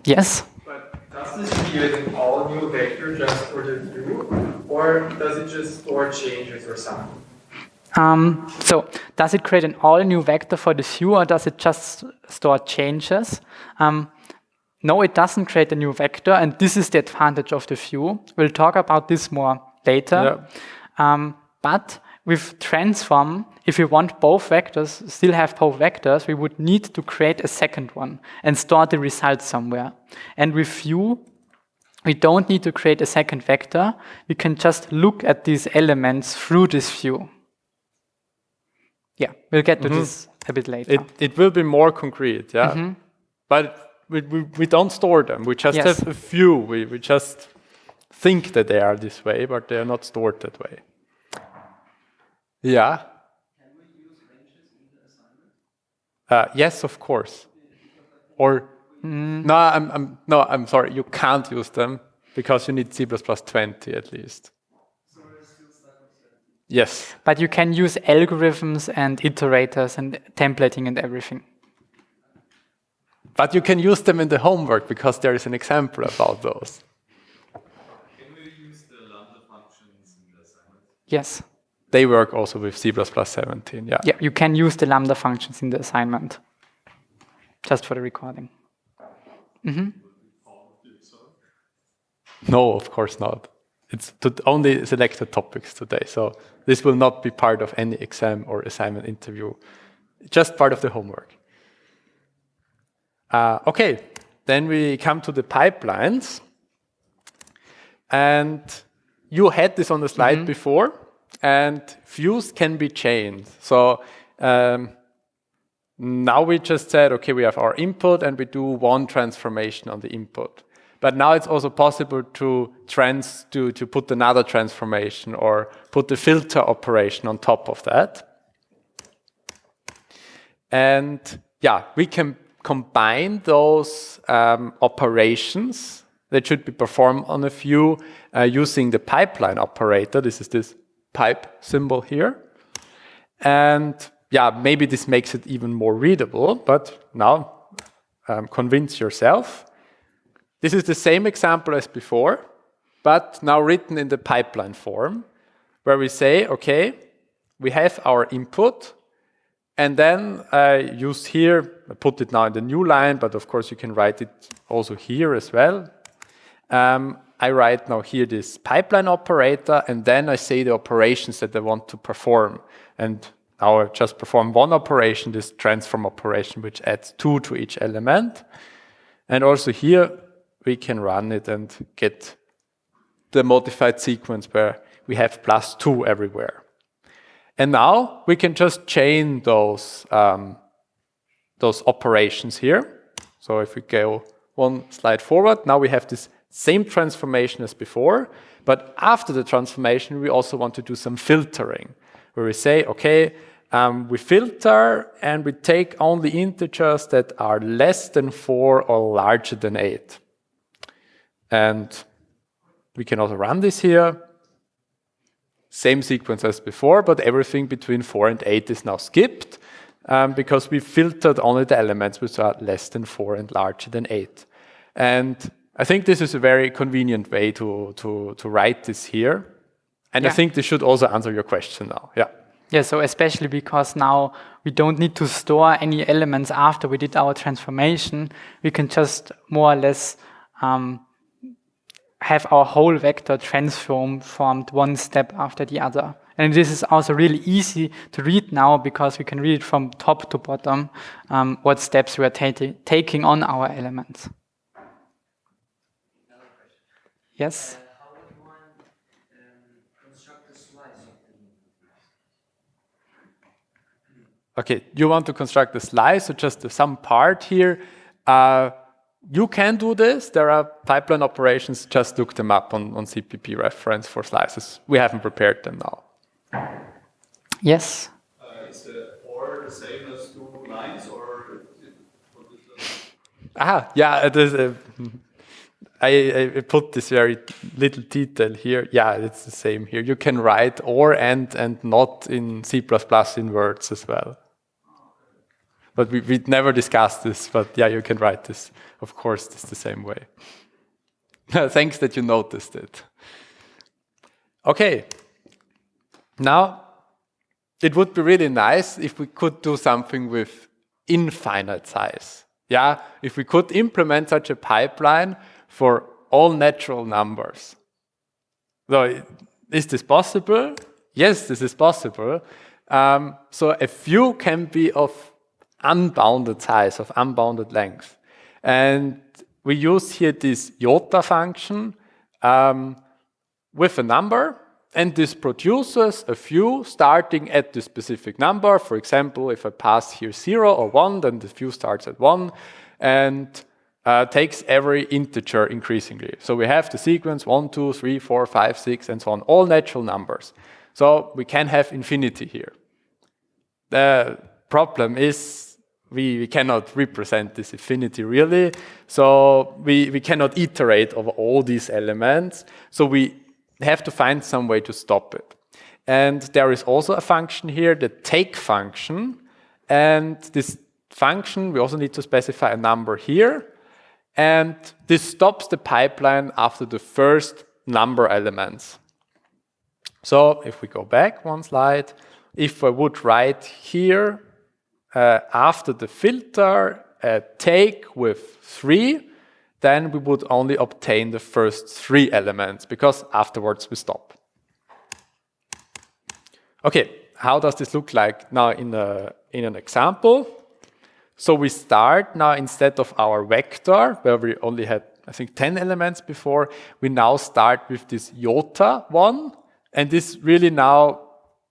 Yes? But does this create an all new vector just for the view, or does it just store changes or something? So does it create an all new vector for the view, or does it just store changes? No, it doesn't create a new vector, and this is the advantage of the view. We'll talk about this more later. Yeah. But with transform, if we want both vectors, still have both vectors, we would need to create a second one and store the result somewhere. And with view, we don't need to create a second vector. We can just look at these elements through this view. Yeah, we'll get to this a bit later. It will be more concrete, yeah. But we don't store them. We just have a few. We just think that they are this way, but they are not stored that way. Yeah. Can we use ranges in the assignment? Yes, of course. Or no, I'm sorry. You can't use them because you need C++20 at least. So we're still stuck with 17. Yes. But you can use algorithms and iterators and templating and everything. But you can use them in the homework because there is an example about those. Can we use the lambda functions in the assignment? Yes. They work also with C++17, yeah. Yeah, you can use the lambda functions in the assignment. Just for the recording. No, of course not. It's only selected topics today, so this will not be part of any exam or assignment interview. Just part of the homework. Okay, then we come to the pipelines. And you had this on the slide before, and views can be chained. So now we just said, okay, we have our input and we do one transformation on the input. But now it's also possible to put another transformation or put the filter operation on top of that. And yeah, we can combine those operations that should be performed on a view using the pipeline operator. This is this pipe symbol here. And yeah, maybe this makes it even more readable, but now convince yourself. This is the same example as before, but now written in the pipeline form, where we say, okay, we have our input, and then I use here, I put it now in the new line, but of course you can write it also here as well. I write now here this pipeline operator, and then I say the operations that I want to perform. And now I just perform one operation, this transform operation, which adds 2 to each element. And also here, we can run it and get the modified sequence where we have +2 everywhere. And now we can just chain those operations here. So if we go one slide forward, now we have this same transformation as before, but after the transformation, we also want to do some filtering, where we say, okay, we filter and we take only integers that are less than 4 or larger than 8. And we can also run this here. Same sequence as before, but everything between 4 and 8 is now skipped because we filtered only the elements which are less than 4 and larger than 8. And I think this is a very convenient way to write this here. And I think this should also answer your question now. Yeah. Yeah, so especially because now we don't need to store any elements after we did our transformation. We can just more or less have our whole vector transformed one step after the other. And this is also really easy to read now because we can read it from top to bottom what steps we are taking on our elements. Yes? How would one construct a slice of the Okay, you want to construct a slice or just some part here. You can do this. There are pipeline operations. Just look them up on CPP reference for slices. We haven't prepared them now. Yes? Is the or the same as 2 lines, or what is Yeah, it is. I put this very little detail here. Yeah, it's the same here. You can write or and not in C++ in words as well. But we never discussed this, but yeah, you can write this. Of course, it's the same way. Thanks that you noticed it. Okay. Now, it would be really nice if we could do something with infinite size. Yeah, if we could implement such a pipeline for all natural numbers. So, is this possible? Yes, this is possible. So a few can be of unbounded size, of unbounded length. And we use here this iota function with a number, and this produces a few starting at the specific number. For example, if I pass here 0 or 1, then the few starts at 1, and takes every integer increasingly. So we have the sequence 1, 2, 3, 4, 5, 6, and so on, all natural numbers. So we can have infinity here. The problem is we cannot represent this infinity really. So we cannot iterate over all these elements. So we have to find some way to stop it. And there is also a function here, the take function. And this function, we also need to specify a number here. And this stops the pipeline after the first number elements. So if we go back one slide, if I would write here after the filter take with 3, then we would only obtain the first 3 elements because afterwards we stop. Okay, how does this look like now in an example? So we start now, instead of our vector, where we only had, I think, 10 elements before, we now start with this iota one, and this really now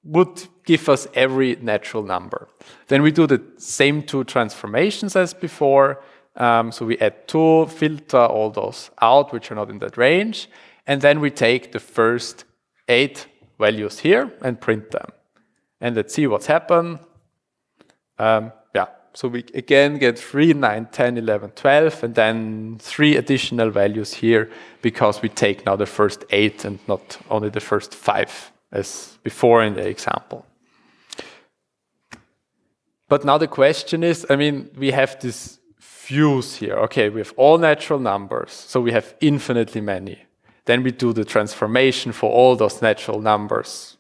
would give us every natural number. Then we do the same 2 transformations as before. So we add 2, filter all those out, which are not in that range, and then we take the first 8 values here and print them. And let's see what's happened. Yeah, So we again get 3, 9, 10, 11, 12, and then 3 additional values here because we take now the first 8 and not only the first 5 as before in the example. But now the question is, I mean, we have this fuse here. Okay, we have all natural numbers, so we have infinitely many. Then we do the transformation for all those natural numbers.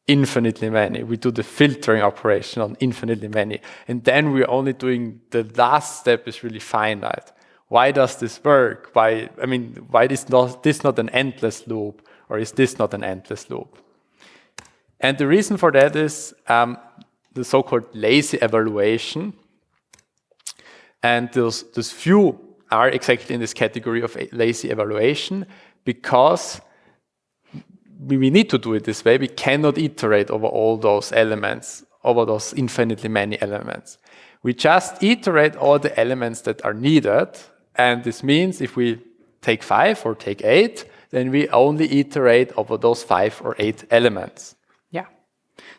Infinitely many. We do the filtering operation on infinitely many. And then we're only doing the last step is really finite. Why does this work? Why is this not an endless loop? Or is this not an endless loop? And the reason for that is the so-called lazy evaluation. And those few are exactly in this category of lazy evaluation because we need to do it this way. We cannot iterate over all those elements, over those infinitely many elements. We just iterate all the elements that are needed. And this means if we take 5 or take 8, then we only iterate over those 5 or 8 elements. Yeah.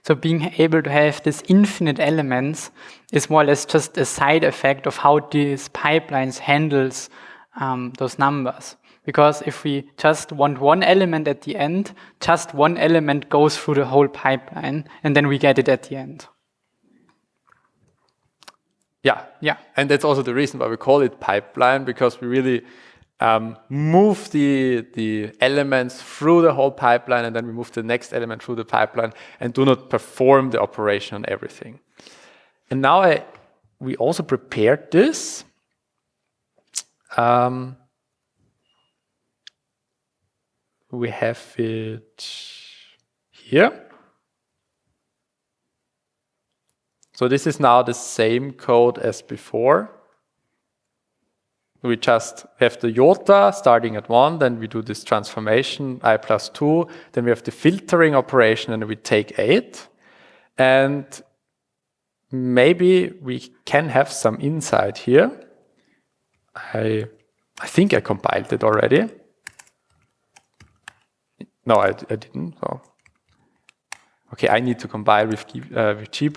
So being able to have these infinite elements is more or less just a side effect of how these pipelines handles those numbers. Because if we just want one element at the end, just one element goes through the whole pipeline, and then we get it at the end. Yeah. And that's also the reason why we call it pipeline, because we really move the elements through the whole pipeline, and then we move the next element through the pipeline, and do not perform the operation on everything. And now we also prepared this. We have it here. So this is now the same code as before. We just have the iota starting at 1, then we do this transformation, I plus 2, then we have the filtering operation, and we take 8. And maybe we can have some insight here. I think I compiled it already. No, I didn't. So. Okay, I need to compile with G++,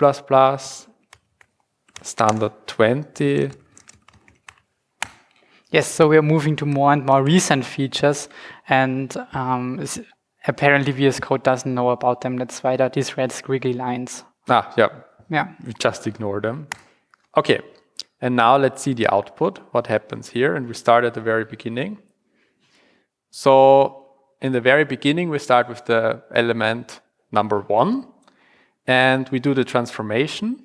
standard 20. Yes, so we're moving to more and more recent features, and apparently VS Code doesn't know about them. That's why there are these red squiggly lines. Yeah. Yeah. We just ignore them. Okay, and now let's see the output, what happens here, and we start at the very beginning. So in the very beginning, we start with the element number 1, and we do the transformation.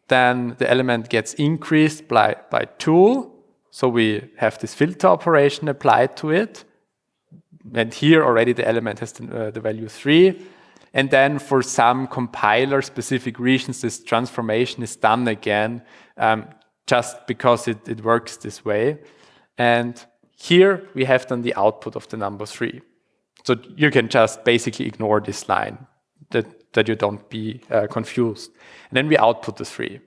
Then the element gets increased by 2, so we have this filter operation applied to it. And here already the element has the value 3. And then for some compiler-specific reasons, this transformation is done again, just because it works this way. And here we have then the output of the number 3. So you can just basically ignore this line, that you don't be confused. And then we output the 3.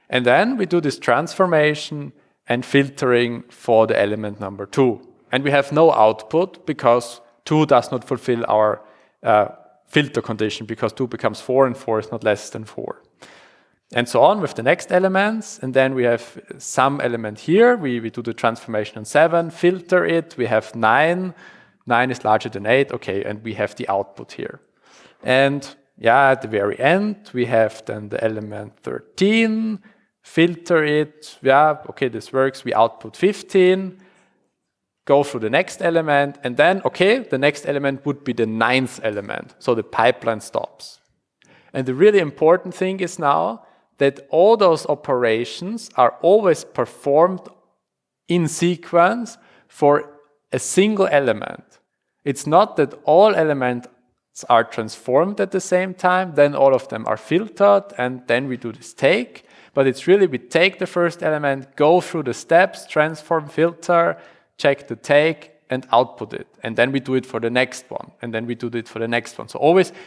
And then we do this transformation and filtering for the element number 2. And we have no output because 2 does not fulfill our filter condition, because 2 becomes 4 and 4 is not less than 4. And so on with the next elements. And then we have some element here. We do the transformation on 7, filter it. We have 9. 9 is larger than 8. Okay, and we have the output here. And at the very end, we have then the element 13. Filter it. Okay, this works. We output 15. Go through the next element. And then, the next element would be the 9th element. So the pipeline stops. And the really important thing is now that all those operations are always performed in sequence for a single element. It's not that all elements are transformed at the same time, then all of them are filtered, and then we do this take. But it's really we take the first element, go through the steps, transform, filter, check the take, and output it. And then we do it for the next one, and then we do it for the next one. So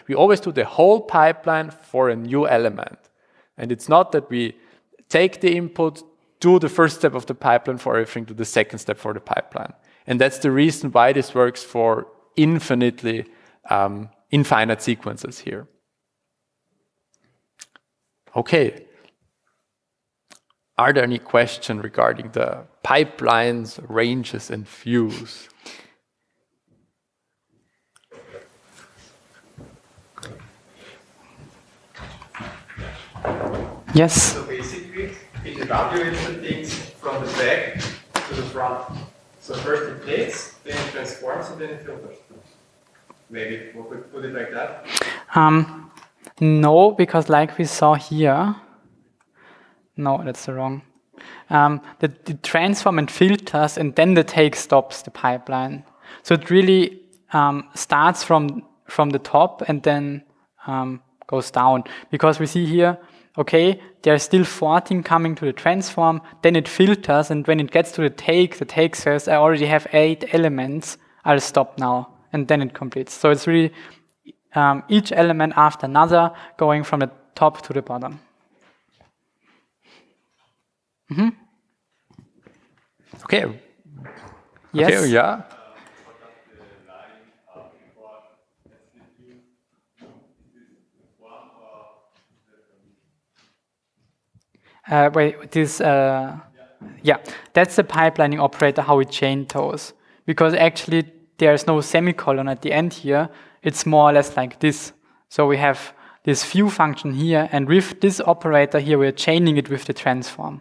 we always do the whole pipeline for a new element. And it's not that we take the input, do the first step of the pipeline for everything, do the second step for the pipeline. And that's the reason why this works for infinite sequences here. Okay. are there any questions regarding the pipelines, ranges, and views? Yes. So basically, it evaluates the things from the back to the front. So first it takes, then it transforms, and then it filters. Maybe we could put it like that. No, because like we saw here, no, that's the wrong. The transform and filters, and then the take stops the pipeline. So it really starts from the top and then goes down. Because we see here, okay, there's still 14 coming to the transform, then it filters, and when it gets to the take says, I already have 8 elements, I'll stop now, and then it completes. So it's really each element after another, going from the top to the bottom. Okay. Yes? Okay, yeah. Yeah, that's the pipelining operator, how we change those. Because actually there's no semicolon at the end here, it's more or less like this. So we have this view function here, and with this operator here, we're chaining it with the transform.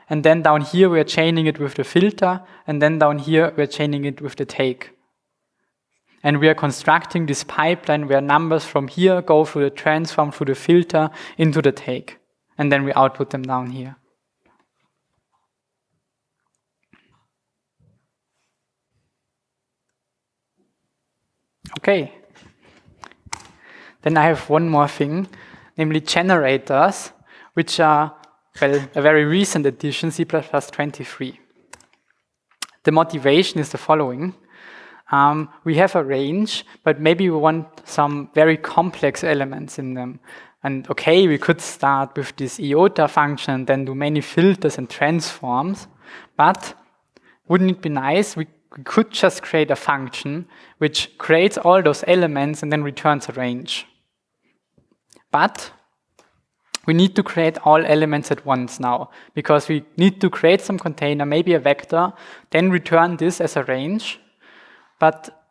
And then down here, we're chaining it with the filter, and then down here, we're chaining it with the take. And we are constructing this pipeline where numbers from here go through the transform, through the filter, into the take. And then we output them down here. Okay. Then I have one more thing, namely generators, which are, well, a very recent addition, C++ 23. The motivation is the following. We have a range, but maybe we want some very complex elements in them. And okay, we could start with this iota function and then do many filters and transforms, but wouldn't it be nice? We could just create a function which creates all those elements and then returns a range. But we need to create all elements at once now, because we need to create some container, maybe a vector, then return this as a range. But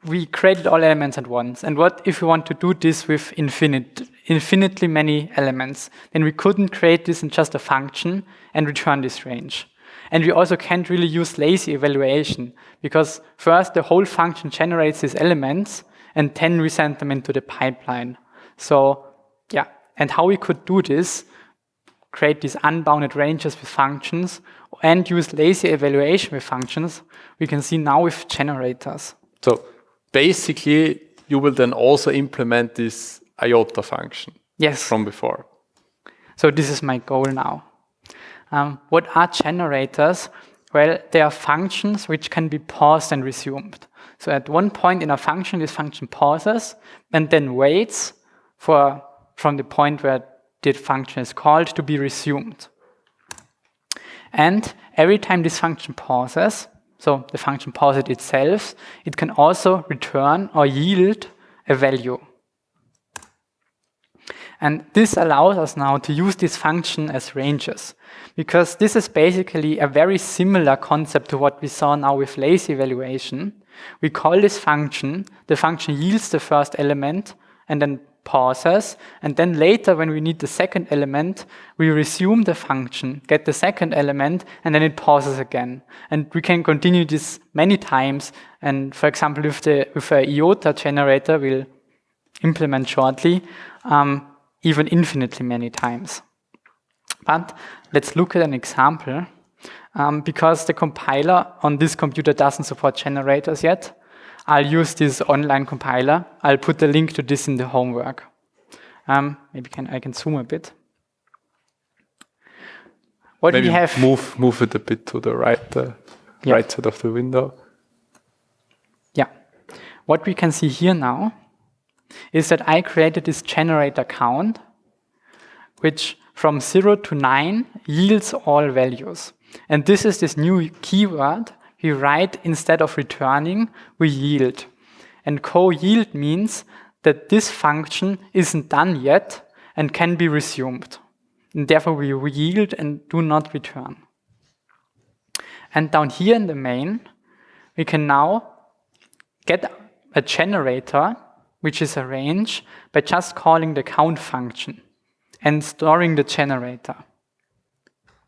we created all elements at once. And what if we want to do this with infinitely many elements? Then we couldn't create this in just a function and return this range. And we also can't really use lazy evaluation, because first the whole function generates these elements, and then we send them into the pipeline. So, yeah. And how we could do this, create these unbounded ranges with functions, and use lazy evaluation with functions, we can see now with generators. So basically, you will then also implement this iota function. Yes. From before. So this is my goal now. What are generators? Well, they are functions which can be paused and resumed. So at one point in a function, this function pauses and then waits from the point where the function is called to be resumed. And every time this function pauses, so the function pauses itself, it can also return or yield a value. And this allows us now to use this function as ranges, because this is basically a very similar concept to what we saw now with lazy evaluation. We call this function, the function yields the first element and then pauses, and then later when we need the second element, we resume the function, get the second element, and then it pauses again. And we can continue this many times, and for example with a iota generator we'll implement shortly, even infinitely many times. But let's look at an example. Because the compiler on this computer doesn't support generators yet, I'll use this online compiler. I'll put the link to this in the homework. Maybe I can zoom a bit. What Maybe we have move it a bit to the right, right side of the window. Yeah. What we can see here now is that I created this generator count, which from 0 to 9 yields all values. And this is this new keyword we write instead of returning, we yield. And co-yield means that this function isn't done yet and can be resumed. and therefore we yield and do not return. And down here in the main, we can now get a generator, which is a range, by just calling the count function and storing the generator.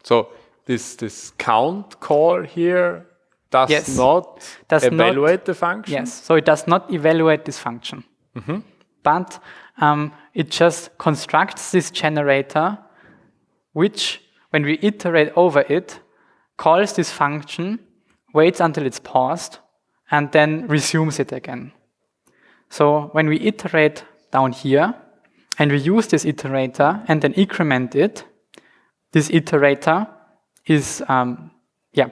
So this count call here does not evaluate the function? Yes, so it does not evaluate this function. But it just constructs this generator, which, when we iterate over it, calls this function, waits until it's paused, and then resumes it again. So when we iterate down here, and we use this iterator and then increment it, this iterator is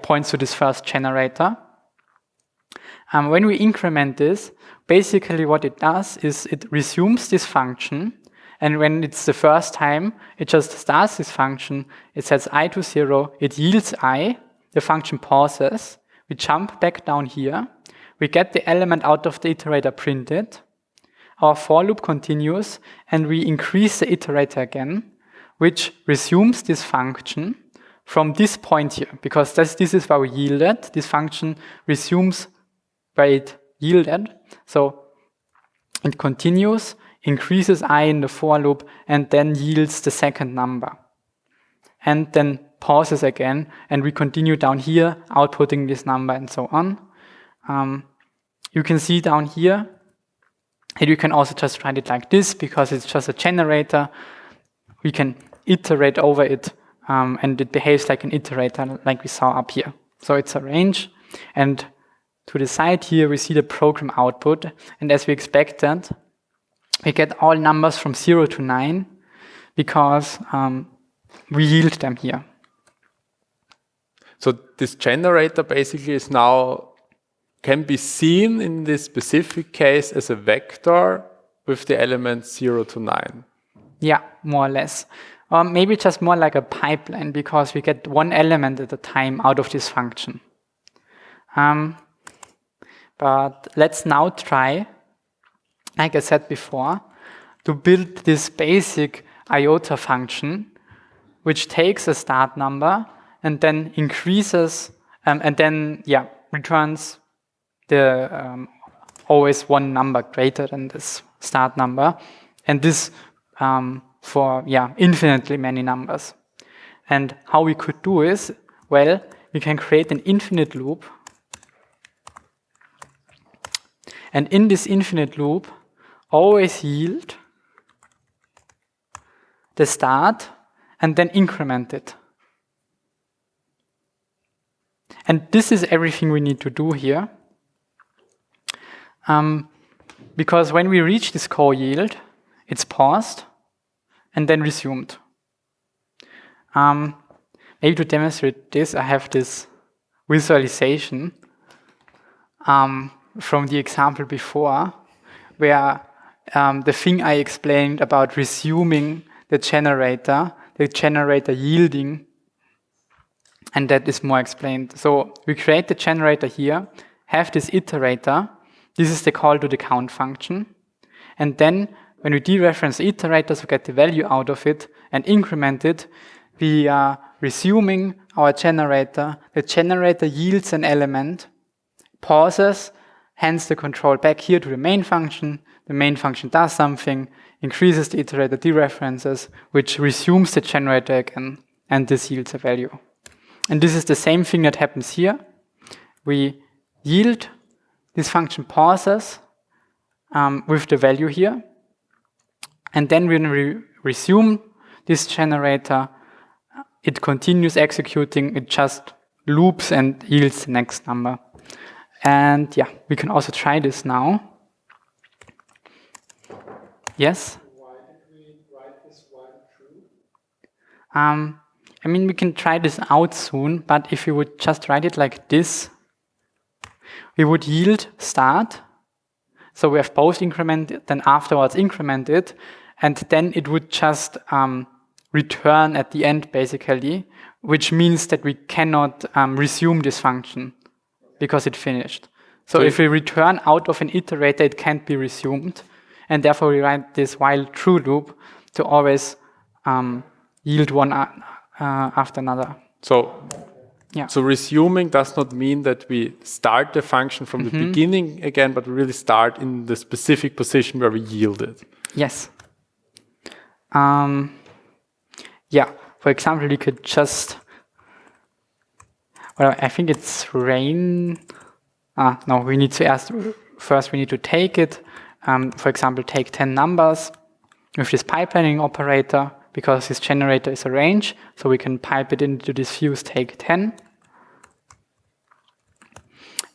points to this first generator. When we increment this, basically what it does is it resumes this function, and when it's the first time, it just starts this function, it sets I to 0, it yields I, the function pauses, we jump back down here, we get the element out of the iterator printed, our for loop continues, and we increase the iterator again, which resumes this function from this point here, because this is where we yielded. This function resumes where it yielded. So it continues, increases I in the for loop, and then yields the second number. And then pauses again, and we continue down here, outputting this number and so on. You can see down here, and you can also just write it like this, because it's just a generator. We can iterate over it, and it behaves like an iterator, like we saw up here. So it's a range, and to the side here, we see the program output, and as we expected, we get all numbers from 0 to 9, because we yield them here. So this generator basically is now, can be seen in this specific case as a vector with the elements 0 to 9. Yeah, more or less. Or maybe just more like a pipeline, because we get one element at a time out of this function. But let's now try, like I said before, to build this basic iota function, which takes a start number and then increases, and then returns the always one number greater than this start number, and this for infinitely many numbers. And how we could do is, well, we can create an infinite loop, and in this infinite loop always yield the start and then increment it. And this is everything we need to do here. Because when we reach this co-yield, it's paused and then resumed. Maybe to demonstrate this, I have this visualization from the example before, where the thing I explained about resuming the generator yielding, and that is more explained. So we create the generator here, have this iterator, this is the call to the count function, and then when we dereference the iterator, so get the value out of it and increment it, we are resuming our generator. The generator yields an element, pauses, hands the control back here to the main function does something, increases the iterator dereferences, which resumes the generator again, and this yields a value. And this is the same thing that happens here. We yield, this function pauses with the value here, and then when we resume this generator, it continues executing, it just loops and yields the next number. And we can also try this now. Yes? Why did we write this while true? I mean, we can try this out soon, but if we would just write it like this, we would yield start. So we have both incremented, then afterwards incremented, and then it would just return at the end, basically, which means that we cannot resume this function because it finished. So if we return out of an iterator, it can't be resumed, and therefore we write this while true loop to always yield one after another. So, Yeah. so resuming does not mean that we start the function from the beginning again, but we really start in the specific position where we yielded. Yes. Yeah. For example, you could just. Well, I think it's rain. No, we need to ask. First, we need to take it. For example, take 10 numbers with this pipelining operator, because this generator is a range, so we can pipe it into this fuse take 10.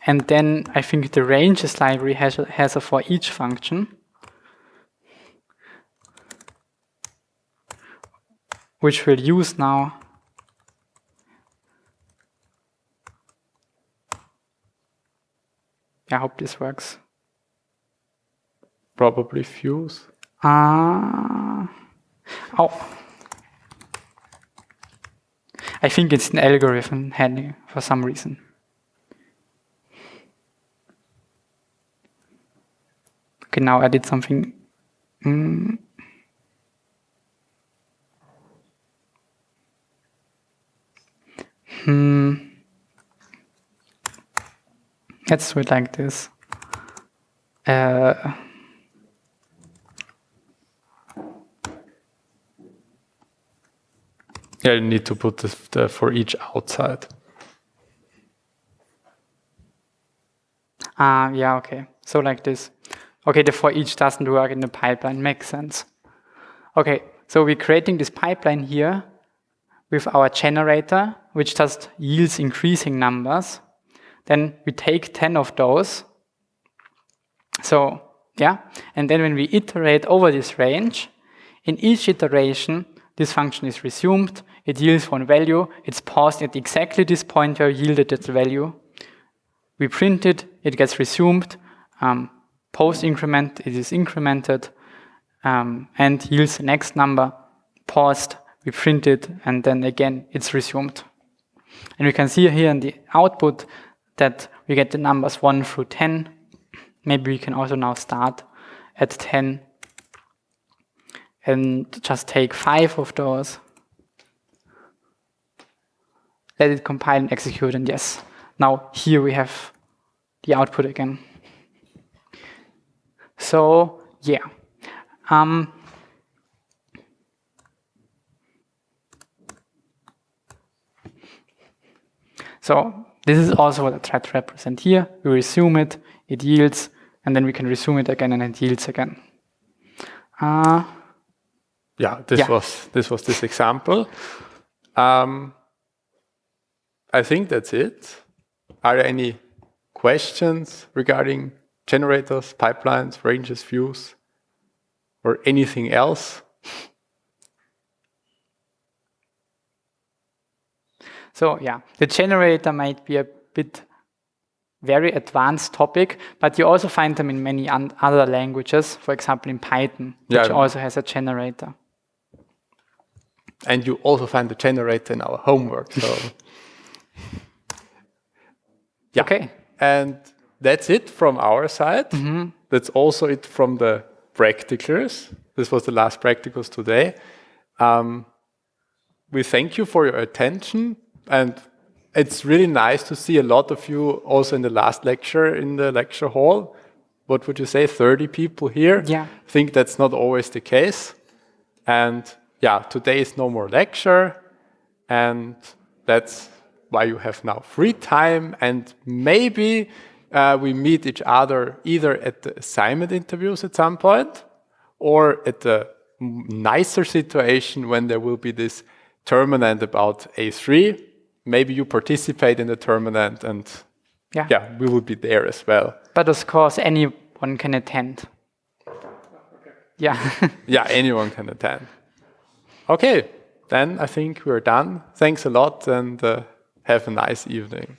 And then I think the ranges library has a for each function, which we'll use now. I hope this works. Probably fuse. Oh. I think it's an algorithm handy for some reason. Okay, now I did something. Let's do it like this. Yeah, you need to put the for each outside. Yeah, okay. So like this. Okay, the for each doesn't work in the pipeline. Makes sense. Okay, so we're creating this pipeline here with our generator, which just yields increasing numbers. Then we take 10 of those. So, yeah. And then when we iterate over this range, in each iteration, this function is resumed. It yields one value. It's paused at exactly this point where we yielded that value. We print it. It gets resumed. Post increment, it is incremented. And yields the next number. Paused. We print it. And then again, it's resumed. And we can see here in the output that we get the numbers 1 through 10. Maybe we can also now start at 10 and just take 5 of those. Let it compile and execute, and yes. Now here we have the output again. So, yeah. So this is also what a thread represents here. We resume it, it yields, and then we can resume it again and it yields again. This was this example. I think that's it. Are there any questions regarding generators, pipelines, ranges, views, or anything else? So yeah, the generator might be a bit very advanced topic, but you also find them in many other languages, for example in Python, which also has a generator. And you also find the generator in our homework. So yeah. Okay. And that's it from our side. That's also it from the practicals. This was the last practicals today. We thank you for your attention, and it's really nice to see a lot of you also in the last lecture in the lecture hall. What would you say, 30 people here? Yeah. I think that's not always the case. And yeah, today is no more lecture, and that's why you have now free time, and maybe we meet each other either at the assignment interviews at some point or at the nicer situation when there will be this tournament about A3. Maybe you participate in the tournament, and we will be there as well. But of course, anyone can attend. Yeah. Yeah, anyone can attend. Okay, then I think we're done. Thanks a lot, and have a nice evening.